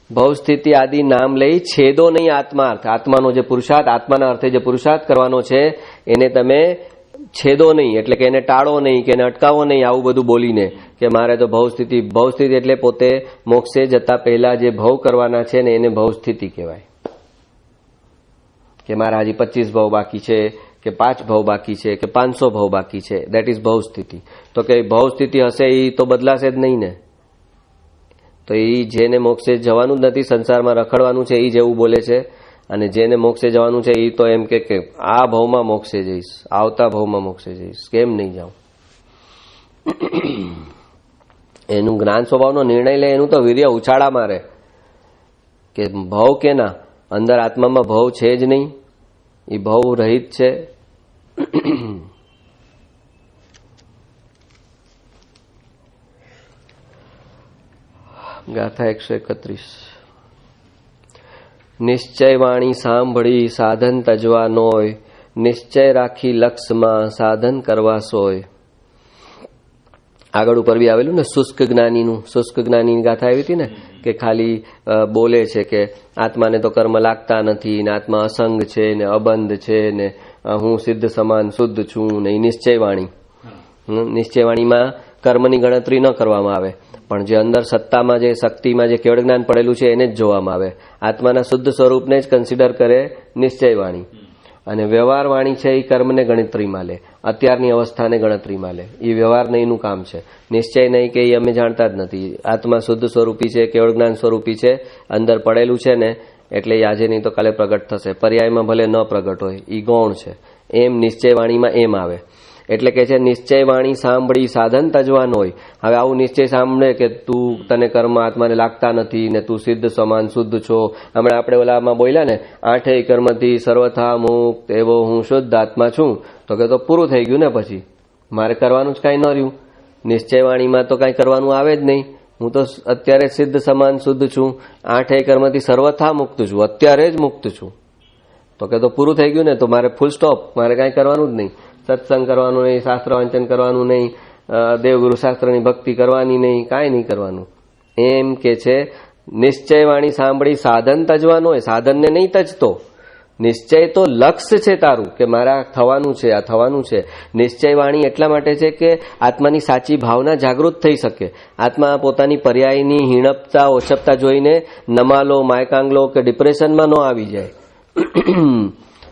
ભવ સ્થિતિ આદિ નામ લઈ છેદો નહીં આત્માર્થ. આત્માનો જે પુરુષાર્થ, આત્માના અર્થે જે પુરુષાર્થ કરવાનો છે એને તમે છેદો નહીં, એટલે કે એને ટાળો નહીં કે એને અટકાવો નહીં આવું બધું બોલીને કે મારે તો ભવ સ્થિતિ એટલે પોતે મોક્ષે જતા પહેલા જે ભવ કરવાના છે ને એને ભવ સ્થિતિ કહેવાય. કે મારા હજી 25 ભવ બાકી છે કે 5 ભવ બાકી છે કે 500 ભવ બાકી છે, દેટ ઇઝ ભવ સ્થિતિ. તો કે ભવ સ્થિતિ હશે એ તો બદલાશે જ નહીં ને. તો એ જેને મોક્ષે જવાનું જ નથી, સંસારમાં રખડવાનું છે એ જેવું બોલે છે, અને જેને મોક્ષે જવાનું છે એ તો એમ કે આ ભાવમાં મોક્ષે જઈશ, આવતા ભાવમાં મોક્ષે જઈશ, કેમ નહીં જાઉં. એનું જ્ઞાન સ્વભાવનો નિર્ણય લે એનું તો વીર્ય ઉછાળા મારે કે ભાવ કેના અંદર આત્મામાં ભાવ છે જ નહીં, એ ભાવ રહિત છે. ગાથા 131. નિશ્ચય વાણી સાંભળી સાધન તજવા નોય, નિશ્ચય રાખી લક્ષમાં સાધન કરવા સોય. આગળ ઉપર બી આવેલું ને શુષ્ક જ્ઞાનીની ગાથા આવી હતી ને કે ખાલી બોલે છે કે આત્માને તો કર્મ લાગતા નથી ને આત્મા અસંગ છે ને અબંધ છે ને હું સિદ્ધ સમાન શુદ્ધ છું ને. નિશ્ચય વાણીમાં કર્મની ગણતરી ન કરવામાં આવે, પણ જે અંદર સત્તામાં જે શક્તિમાં જે કેવળ જ્ઞાન પડેલું છે એને જ જોવામાં આવે. આત્માના શુદ્ધ સ્વરૂપને જ કન્સિડર કરે નિશ્ચય વાણી, અને વ્યવહાર વાણી છે એ કર્મને ગણતરીમાં લે, અત્યારની અવસ્થાને ગણતરીમાં લે. એ વ્યવહાર નહીં કામ છે, નિશ્ચય નહીં કે એ અમે જાણતા જ નથી. આત્મા શુદ્ધ સ્વરૂપી છે, કેવળ જ્ઞાન સ્વરૂપી છે, અંદર પડેલું છે ને એટલે એ આજે નહીં તો કાલે પ્રગટ થશે. પર્યાયમાં ભલે ન પ્રગટ હોય, એ ગૌણ છે. એમ નિશ્ચય વાણીમાં એમ આવે. એટલે કે છે નિશ્ચય વાણી સાંભળી સાધન તજવાનું હોય. હવે આવું નિશ્ચય સાંભળે કે તું તને કર્મ આત્માને લાગતા નથી ને તું સિદ્ધ સમાન શુદ્ધ છો. હમણાં આપણે ઓલામાં બોલ્યા ને 8 કર્મથી સર્વથા મુક્ત એવો હું શુદ્ધ આત્મા છું, તો કે તો પૂરું થઈ ગયું ને, પછી મારે કરવાનું જ કાંઈ ન રહ્યું. નિશ્ચય વાણીમાં તો કાંઈ કરવાનું આવે જ નહીં. હું તો અત્યારે સિદ્ધ સમાન શુદ્ધ છું, 8 કર્મથી સર્વથા મુક્ત છું, અત્યારે જ મુક્ત છું, તો કે તો પૂરું થઈ ગયું ને. તો મારે ફૂલ સ્ટોપ, મારે કાંઈ કરવાનું જ નહીં. સત્સંગ કરવાનું નહીં, શાસ્ત્ર વાંચન કરવાનું નહીં, દેવગુરુ શાસ્ત્રની ભક્તિ કરવાની નહીં, કાંઈ નહીં કરવાનું. એમ કે છે નિશ્ચય વાણી સાંભળી સાધન તજવાનું હોય. સાધનને નહીં તજતો, નિશ્ચય તો લક્ષ્ય છે તારું કે મારા થવાનું છે, આ થવાનું છે. નિશ્ચય વાણી એટલા માટે છે કે આત્માની સાચી ભાવના જાગૃત થઈ શકે. આત્મા પોતાની પર્યાયની હીણપતા ઓછપતા જોઈને નમાલો, માયકાંગલો કે ડિપ્રેશનમાં ન આવી જાય.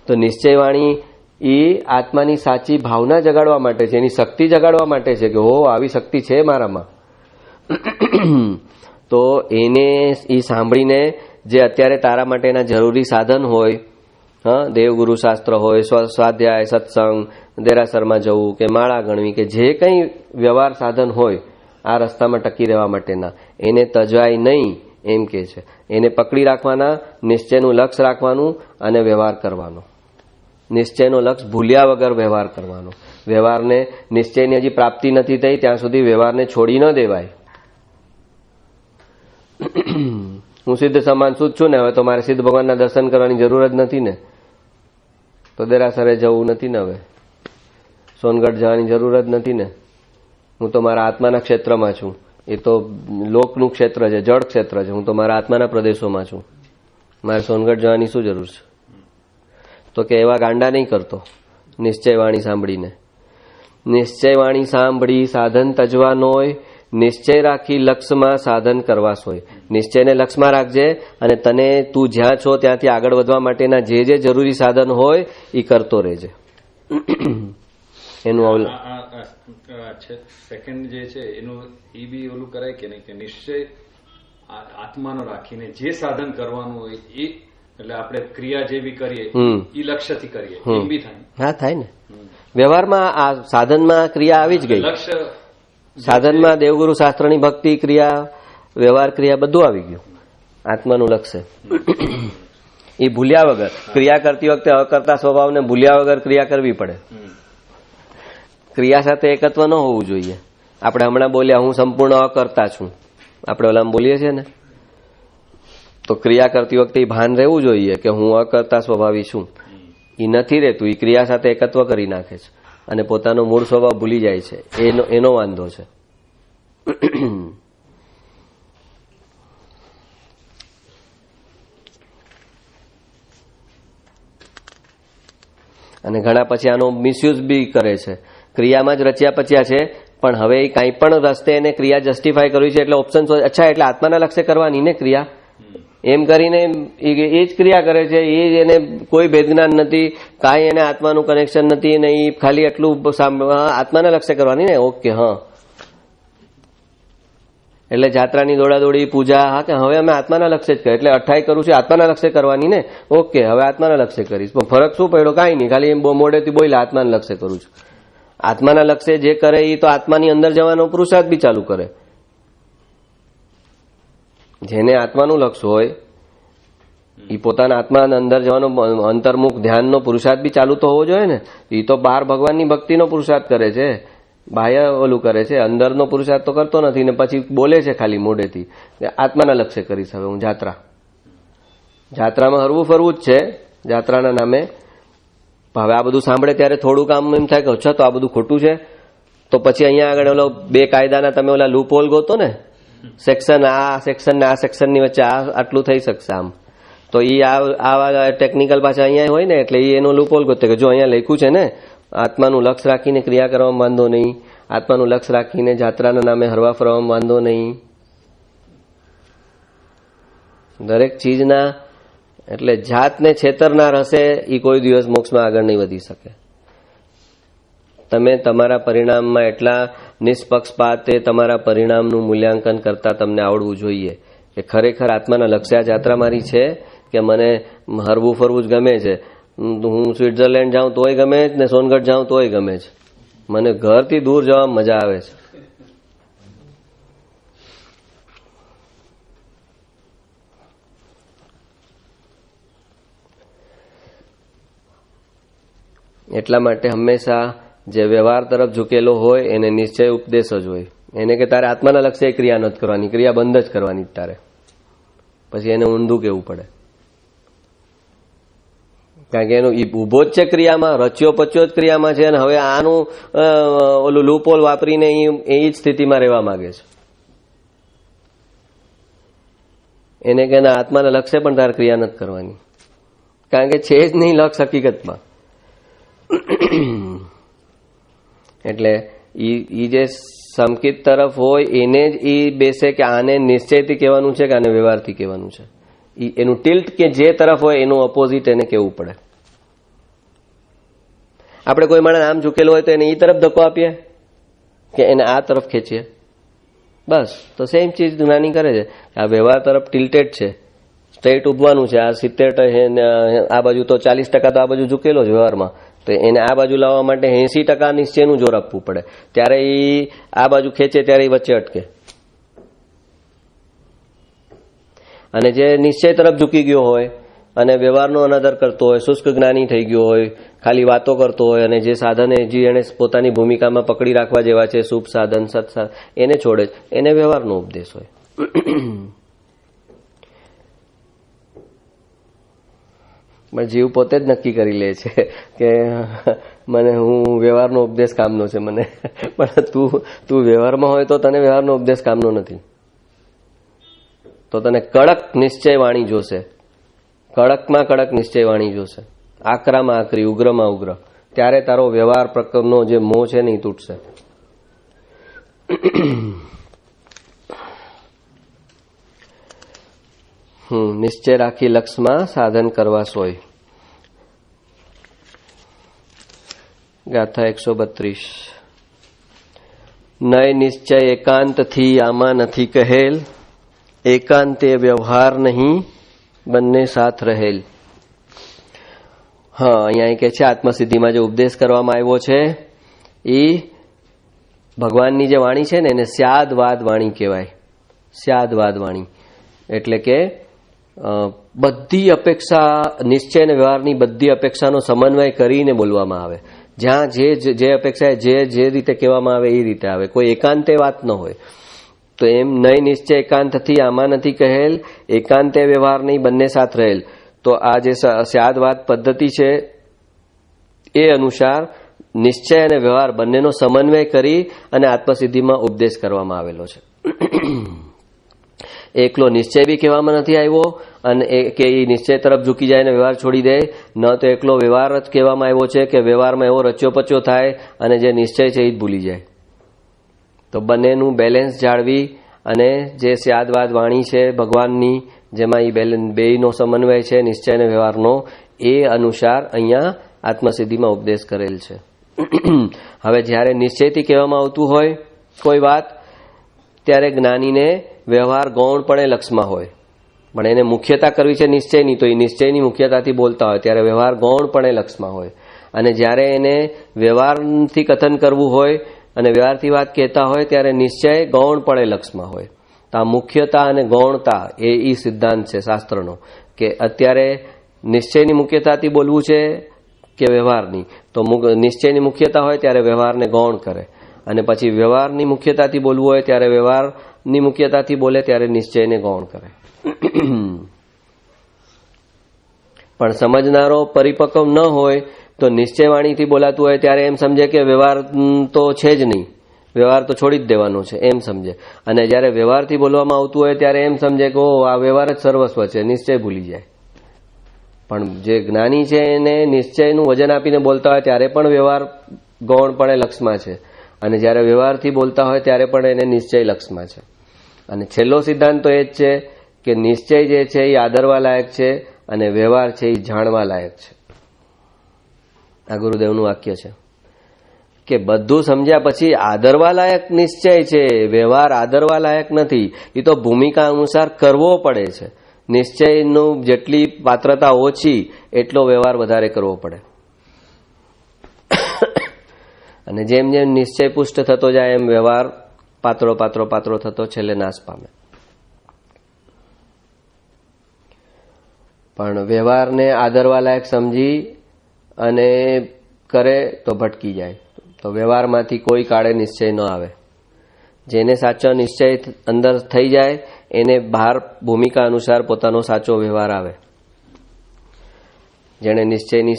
તો નિશ્ચય વાણી એ આત્માની સાચી ભાવના જગાડવા માટે છે, એની શક્તિ જગાડવા માટે છે કે હો આવી શક્તિ છે મારામાં. તો એને એ સાંભળીને જે અત્યારે તારા માટેના જરૂરી સાધન હોય, દેવગુરુ શાસ્ત્ર હોય, સ્વાધ્યાય, સત્સંગ, દેરાસરમાં જવું કે માળા ગણવી કે જે કંઈ વ્યવહાર સાધન હોય આ રસ્તામાં ટકી રહેવા માટેના, એને તજાય નહીં એમ કે છે. એને પકડી રાખવાના, નિશ્ચયનું લક્ષ્ય રાખવાનું અને વ્યવહાર કરવાનો. નિશ્ચયનો લક્ષ્ય ભૂલ્યા વગર વ્યવહાર કરવાનો. વ્યવહારને, નિશ્ચયની હજી પ્રાપ્તિ નથી થઈ ત્યાં સુધી વ્યવહારને છોડી ન દેવાય. હું સિદ્ધ સમાન શુદ્ધ છું ને, હવે તો મારે સિદ્ધ ભગવાનના દર્શન કરવાની જરૂર જ નથી ને, તો દેરાસરે જવું નથી ને, હવે સોનગઢ જવાની જરૂર જ નથી ને. હું તો મારા આત્માના ક્ષેત્રમાં છું. એ તો લોકનું ક્ષેત્ર છે, જળ ક્ષેત્ર છે. હું તો મારા આત્માના પ્રદેશોમાં છું. મારે સોનગઢ જવાની શું જરૂર છે? તો કે એવા ગાંડા નહીં કરતો નિશ્ચય વાણી સાંભળીને. નિશ્ચય વાણી સાંભળી સાધન તજવાનો હોય, નિશ્ચય રાખી લક્ષ્યમાં સાધન કરવા હોય. નિશ્ચયને લક્ષ્યમાં રાખજે અને તને તું જ્યાં છો ત્યાંથી આગળ વધવા માટેના જે જે જરૂરી સાધન હોય એ કરતો રહેજે. એનું સેકન્ડ જે છે એનું એ બી ઓલું કરાય કે નહીં કે નિશ્ચય આત્માનો રાખીને જે સાધન કરવાનું હોય એ, એટલે આપણે ક્રિયા જે બી કરીએ એ લક્ષ્યથી કરીએ એમ બી થાય. હા, થાય ને. વ્યવહારમાં આ સાધનમાં ક્રિયા આવી જ ગઈ. લક્ષ્ય સાધનમાં દેવગુરુ શાસ્ત્રની ભક્તિ ક્રિયા, વ્યવહાર ક્રિયા બધું આવી ગયું. આત્માનું લક્ષ્ય એ ભૂલ્યા વગર ક્રિયા કરતી વખતે અકર્તા સ્વભાવને ભૂલ્યા વગર ક્રિયા કરવી પડે. ક્રિયા સાથે એકત્વ ન હોવું જોઈએ. આપણે હમણાં બોલ્યા હું સંપૂર્ણ અકર્તા છું, આપણે ઓલામાં બોલીએ છીએ ને, તો ક્રિયા કરતી વખતે એ ભાન રહેવું જોઈએ કે હું અકર્તા સ્વભાવી છું. એ નથી રહેતું, એ ક્રિયા સાથે એકત્વ કરી નાખે છે અને પોતાનો મૂળ સ્વભાવ ભૂલી જાય છે. એનો વાંધો છે. અને ઘણા પછી આનો મિસયુઝ બી કરે છે. ક્રિયામાં જ રચ્યા પચ્યા છે, પણ હવે એ કાંઈ પણ રસ્તે એને ક્રિયા જસ્ટિફાય કરવી છે એટલે ઓપ્શન અચ્છા એટલે આત્માના લક્ષ્ય કરવાની ને ક્રિયા, એમ કરીને એ જ ક્રિયા કરે છે. એ એને કોઈ ભેદજ્ઞાન નથી, કાંઈ એને આત્માનું કનેક્શન નથી ને એ ખાલી એટલું આત્માના લક્ષ્ય કરવાની ને. ઓકે, હા, એટલે જાત્રાની દોડાદોડી, પૂજા, હા કે હવે અમે આત્માના લક્ષ્ય જ કરીએ એટલે 28 કરું છું આત્માના લક્ષ્ય કરવાની ને. ઓકે, હવે આત્માના લક્ષ્ય કરીશ. પણ ફરક શું પડ્યો? કાંઈ નહીં, ખાલી એમ મોઢેથી બોલ્યા આત્માના લક્ષ્ય કરું છું. આત્માના લક્ષ્ય જે કરે એ તો આત્માની અંદર જવાનો પુરુષાર્થ બી ચાલુ કરે. જેને આત્માનું લક્ષ્ય હોય એ પોતાના આત્માના અંદર જવાનો અંતર્મુખ ધ્યાનનો પુરુષાર્થ બી ચાલુ તો હોવો જોઈએ ને. એ તો બહાર ભગવાનની ભક્તિનો પુરુષાર્થ કરે છે, બાહ્ય ઓલું કરે છે, અંદરનો પુરુષાર્થ તો કરતો નથી ને પછી બોલે છે ખાલી મોઢેથી આત્માના લક્ષ્ય કરીશ હવે હું. જાત્રામાં હરવું ફરવું જ છે જાત્રાના નામે. હવે આ બધું સાંભળે ત્યારે થોડુંક આમ એમ થાય કે અચ્છા તો આ બધું ખોટું છે. તો પછી અહીંયા આગળ ઓલો 2 કાયદાના તમે ઓલા લૂપ હોલ ગોતો ને, સેક્શન આ સેક્શન ને આ સેક્શનની વચ્ચે આટલું થઈ શકશે આમ. તો એ આવા ટેકનિકલ પાછા અહીંયા હોય ને એટલે એનો લૂપ હોલ ગોતે કે જો અહીંયા લખ્યું છે ને આત્માનું લક્ષ્ય રાખીને ક્રિયા કરવામાં વાંધો નહીં, આત્માનું લક્ષ્ય રાખીને જાત્રાના નામે હરવા ફરવામાં વાંધો નહીં. દરેક ચીજના એટલે જાતને છેતરનાર હશે એ કોઈ દિવસ મોક્ષમાં આગળ નહીં વધી શકે. તમે તમારા પરિણામમાં એટલા નિષ્પક્ષપાતે તમારા પરિણામનું મૂલ્યાંકન કરતા તમને આવડવું જોઈએ કે ખરેખર આત્માના લક્ષ્ય આ જાત્રા મારી છે કે મને હરવું ફરવું જ ગમે છે. હું સ્વિટ્ઝરલેન્ડ જાઉં તોય ગમે છે ને સોનગઢ જાઉં તોય ગમે છે. મને ઘરથી દૂર જવામાં મજા આવે છે. એટલા માટે હંમેશા જે વ્યવહાર તરફ ઝૂકેલો હોય એને નિશ્ચય ઉપદેશ જ હોય. એને કે તારે આત્માના લક્ષ્ય ક્રિયા નથી કરવાની, ક્રિયા બંધ જ કરવાની તારે. પછી એને ઊંધું કેવું પડે, કારણ કે એનો ઉભો જ છે ક્રિયામાં, રચ્યો પચ્યો જ ક્રિયામાં છે અને હવે આનું ઓલું લૂપહોલ વાપરીને એ જ સ્થિતિમાં રહેવા માંગે છે. એને કે આત્માના લક્ષ્ય પણ તારે ક્રિયા નથી કરવાની. કારણ કે છે જ નહીં લક્ષ હકીકતમાં. એટલે ઈ જે સંકિત તરફ હોય એને જ ઈ બેસે કે આને નિશ્ચયથી કહેવાનું છે કે આને વ્યવહારથી કહેવાનું છે. એનું ટિલ્ટ કે જે તરફ હોય એનું ઓપોઝિટ એને કહેવું પડે. આપણે કોઈ માણસ આમ ઝૂકેલો હોય તો એને ઈ તરફ ધક્કો આપીએ કે એને આ તરફ ખેંચીએ? બસ. તો સેમ ચીજ જ્ઞાની કરે છે. આ વ્યવહાર તરફ ટિલ્ટેડ છે, સ્ટ્રેટ ઉભવાનું છે. આ 70% આ બાજુ તો 40% તો આ બાજુ ઝૂકેલો જ વ્યવહારમાં. તો એને આ બાજુ લાવવા માટે 80% નિશ્ચયનું જોર આપવું પડે. ત્યારે એ આ બાજુ ખેંચે ત્યારે એ વચ્ચે અટકે. અને જે નિશ્ચય તરફ ઝૂકી ગયો હોય અને વ્યવહારનો અનાદર કરતો હોય, શુષ્ક જ્ઞાની થઈ ગયો હોય, ખાલી વાતો કરતો હોય અને જે સાધન જે એને પોતાની ભૂમિકામાં પકડી રાખવા જેવા છે, શુભ સાધન, સત્સાધન, એને છોડે, એને વ્યવહારનો ઉપદેશ હોય. પણ જીવ પોતે જ નક્કી કરી લે છે કે મને હું વ્યવહારનો ઉપદેશ કામનો છે મને. પણ તું વ્યવહારમાં હોય તો તને વ્યવહારનો ઉપદેશ કામનો નથી. તો તને કડક નિશ્ચય વાણી જોશે, કડકમાં કડક નિશ્ચય વાણી જોશે, આકરામાં આકરી, ઉગ્રમાં ઉગ્ર. ત્યારે તારો વ્યવહાર પ્રકારનો જે મોહ છે ને એ તૂટશે. નિશ્ચય રાખી લક્ષમાં સાધન કરવા સોય. ગાથા 132. નય નિશ્ચય એકાંતથી આમાં નથી કહેલ, એકાંતે વ્યવહાર નહીં બંને સાથ રહેલ. હા, અહીંયા કે છે આત્મસિદ્ધિમાં જે ઉપદેશ કરવામાં આવ્યો છે એ ભગવાનની જે વાણી છે ને એને સ્યાદવાદ વાણી કહેવાય. સ્યાદવાદ વાણી એટલે કે બધી અપેક્ષા, નિશ્ચય અને વ્યવહારની બધી અપેક્ષાનો સમન્વય કરીને બોલવામાં આવે. જ્યાં જે અપેક્ષા જે રીતે કહેવામાં આવે એ રીતે આવે. કોઈ એકાંતે વાત ન હોય. તો એમ નય નિશ્ચય એકાંતથી આમાં નથી કહેલ, એકાંતે વ્યવહાર નહીં બંને સાથ રહેલ. તો આ જે સ્યાદવાદ પદ્ધતિ છે એ અનુસાર નિશ્ચય અને વ્યવહાર બંનેનો સમન્વય કરી અને આત્મસિદ્ધિમાં ઉપદેશ કરવામાં આવેલો છે. એકલો નિશ્ચય બી કહેવામાં નથી આવ્યો અને કે એ નિશ્ચય તરફ ઝૂકી જાય અને વ્યવહાર છોડી દે, ન તો એકલો વ્યવહાર જ કહેવામાં આવ્યો છે કે વ્યવહારમાં એવો રચ્યો પચ્યો થાય અને જે નિશ્ચય છે એ જ ભૂલી જાય. તો બંનેનું બેલેન્સ જાળવી અને જે સ્યાદવાદ વાણી છે ભગવાનની, જેમાં એ બેયનો સમન્વય છે નિશ્ચય અને વ્યવહારનો, એ અનુસાર અહીંયા આત્મસિદ્ધિમાં ઉપદેશ કરેલ છે. હવે જ્યારે નિશ્ચયથી કહેવામાં આવતું હોય કોઈ વાત ત્યારે જ્ઞાનીને વ્યવહાર ગૌણપણે લક્ષમાં હોય, પણ એને મુખ્યતા કરવી છે નિશ્ચયની, તો એ નિશ્ચયની મુખ્યતાથી બોલતા હોય ત્યારે વ્યવહાર ગૌણપણે લક્ષમાં હોય. અને જ્યારે એને વ્યવહારથી કથન કરવું હોય અને વ્યવહારથી વાત કહેતા હોય ત્યારે નિશ્ચય ગૌણપણે લક્ષમાં હોય. તો આ મુખ્યતા અને ગૌણતા એ સિદ્ધાંત છે શાસ્ત્રનો, કે અત્યારે નિશ્ચયની મુખ્યતાથી બોલવું છે કે વ્યવહારની. તો નિશ્ચયની મુખ્યતા હોય ત્યારે વ્યવહારને ગૌણ કરે, અને પછી વ્યવહારની મુખ્યતાથી બોલવું હોય ત્યારે વ્યવહારની મુખ્યતાથી બોલે ત્યારે નિશ્ચયને ગૌણ કરે. પણ સમજનારો પરિપક્વ ન હોય તો નિશ્ચયવાણીથી બોલાતું હોય ત્યારે એમ સમજે કે વ્યવહાર તો છે જ નહીં, વ્યવહાર તો છોડી જ દેવાનો છે એમ સમજે. અને જ્યારે વ્યવહારથી બોલવામાં આવતું હોય ત્યારે એમ સમજે કે આ વ્યવહાર જ સર્વસ્વ છે, નિશ્ચય ભૂલી જાય. પણ જે જ્ઞાની છે એને નિશ્ચયનું વજન આપીને બોલતા હોય ત્યારે પણ વ્યવહાર ગૌણપણે લક્ષમાં છે, અને જ્યારે વ્યવહારથી બોલતા હોય ત્યારે પણ એને નિશ્ચય લક્ષમાં છે. અને છેલ્લો સિદ્ધાંત તો એ જ છે કે નિશ્ચય જે છે એ આદરવા લાયક છે અને વ્યવહાર છે એ જાણવા લાયક છે. આ ગુરુદેવનું વાક્ય છે કે બધું સમજ્યા પછી આદરવા લાયક નિશ્ચય છે, વ્યવહાર આદરવા લાયક નથી. એ તો ભૂમિકા અનુસાર કરવો પડે છે. નિશ્ચયનું જેટલી પાત્રતા ઓછી એટલો વ્યવહાર વધારે કરવો પડે. અને જેમ જેમ નિશ્ચય પુષ્ટ થતો જાય એમ વ્યવહાર પાતળો થતો છેલ્લે નાશ પામે. પણ વ્યવહારને આદરવા લાયક સમજી અને કરે તો ભટકી જાય. તો વ્યવહારમાંથી કોઈ કાળે નિશ્ચય ન આવે. જેને સાચો નિશ્ચય અંદર થઈ જાય એને બહાર ભૂમિકા અનુસાર પોતાનો સાચો વ્યવહાર આવે. જેણે નિશ્ચયની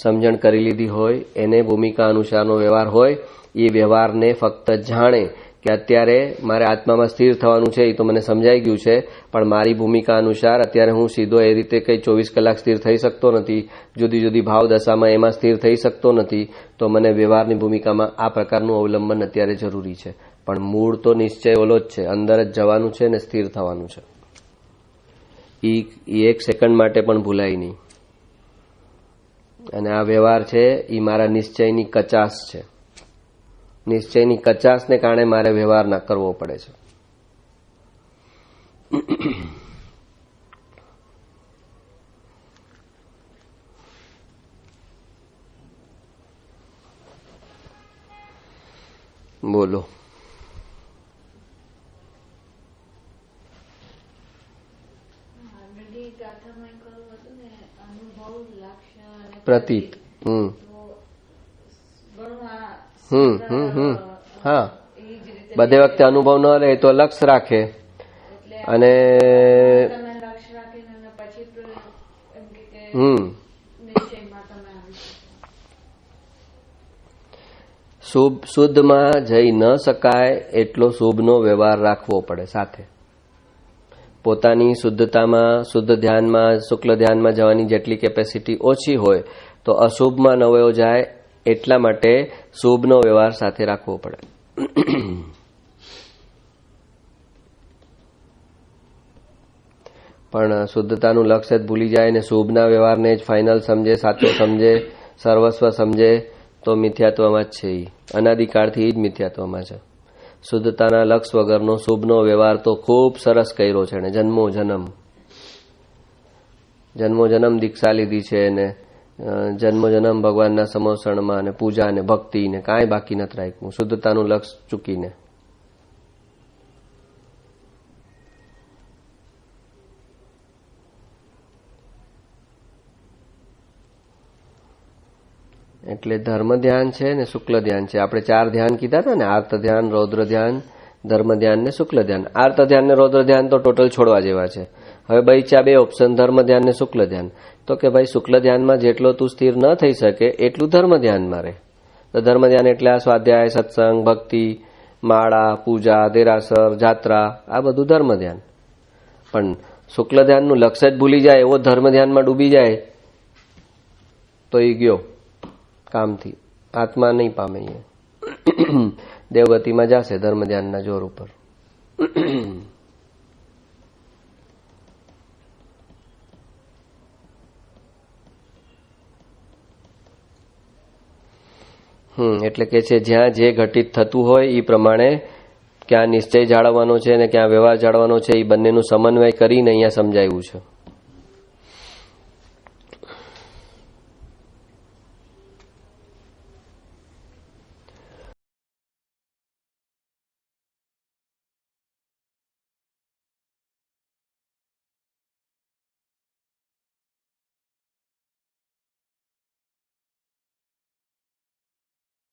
સમજણ કરી લીધી હોય એને ભૂમિકા અનુસારનો વ્યવહાર હોય. એ વ્યવહારને ફક્ત જાણે કે અત્યારે મારે આત્મામાં સ્થિર થવાનું છે, એ તો મને સમજાઈ ગયું છે, પણ મારી ભૂમિકા અનુસાર અત્યારે હું સીધો એ રીતે કંઈ 24 કલાક સ્થિર થઈ શકતો નથી, જુદી જુદી ભાવ દશામાં એમાં સ્થિર થઈ શકતો નથી, તો મને વ્યવહારની ભૂમિકામાં આ પ્રકારનું અવલંબન અત્યારે જરૂરી છે. પણ મૂળ તો નિશ્ચય ઓલો જ છે, અંદર જ જવાનું છે ને સ્થિર થવાનું છે. એ એક સેકન્ડ માટે પણ ભૂલાય નહીં. અને આ વ્યવહાર છે એ મારા નિશ્ચયની કચાશ છે. નિશ્ચયની કચાશને કારણે મારે વ્યવહાર ના કરવો પડે છે. બોલો. પ્રતીત. હા, બધે વખતે અનુભવ ન રહે તો લક્ષ્ય રાખે અને શુદ્ધમાં જઈ ન શકાય એટલો શુભનો વ્યવહાર રાખવો પડે સાથે. પોતાની શુદ્ધતામાં, શુદ્ધ ધ્યાનમાં, શુક્લ ધ્યાનમાં જવાની જેટલી કેપેસિટી ઓછી હોય તો અશુભમાં ન વયો જાય એટલા માટે શુભનો વ્યવહાર સાથે રાખવો પડે. પણ શુદ્ધતાનું લક્ષ્ય જ ભૂલી જાય ને શુભના વ્યવહારને જ ફાઇનલ સમજે, સાચો સમજે, સર્વસ્વ સમજે તો મિથ્યાત્વમાં જ છે. એ અનાદિકાળથી જ મિથ્યાત્વમાં છે. શુદ્ધતાના લક્ષ વગરનો શુભનો વ્યવહાર તો ખૂબ સરસ કર્યો છે ને જન્મો જન્મ દીક્ષા લીધી છે ને જન્મો જન્મ ભગવાનના સમોસણમાં ને પૂજા ને ભક્તિ ને કાંઈ બાકી નથી રાખ્યું શુદ્ધતાનું લક્ષ ચૂકીને. એટલે ધર્મ ધ્યાન છે ને શુક્લ ધ્યાન છે. આપણે 4 ધ્યાન કીધા હતા ને, આર્ત ધ્યાન, રૌદ્ર ધ્યાન, ધર્મ ધ્યાન ને શુક્લ ધ્યાન. આર્ત ધ્યાન ને રૌદ્ર ધ્યાન તો ટોટલ છોડવા જેવા છે. હવે બચ્યા 2 ઓપ્શન, ધર્મ ધ્યાન ને શુક્લ ધ્યાન. તો કે ભાઈ શુક્લ ધ્યાનમાં જેટલો તું સ્થિર ન થઈ શકે એટલું ધર્મ ધ્યાનમાં રહે. તો ધર્મ ધ્યાન એટલે આ સ્વાધ્યાય, સત્સંગ, ભક્તિ, માળા, પૂજા, દેરાસર, જાત્રા, આ બધું ધર્મ ધ્યાન. પણ શુક્લ ધ્યાનનું લક્ષ્ય જ ભૂલી જાય એવો ધર્મ ધ્યાનમાં ડૂબી જાય તો એ ગયો કામથી, આત્મા નહીં પામે. દેવગતિમાં જશે ધર્મ ધ્યાનના જોર ઉપર. એટલે કે છે જ્યાં જે ઘટિત થતું હોય એ પ્રમાણે ક્યાં નિશ્ચય જાળવવાનો છે અને ક્યાં વ્યવહાર જાળવવાનો છે એ બંનેનું સમન્વય કરીને અહીંયા સમજાવ્યું છે.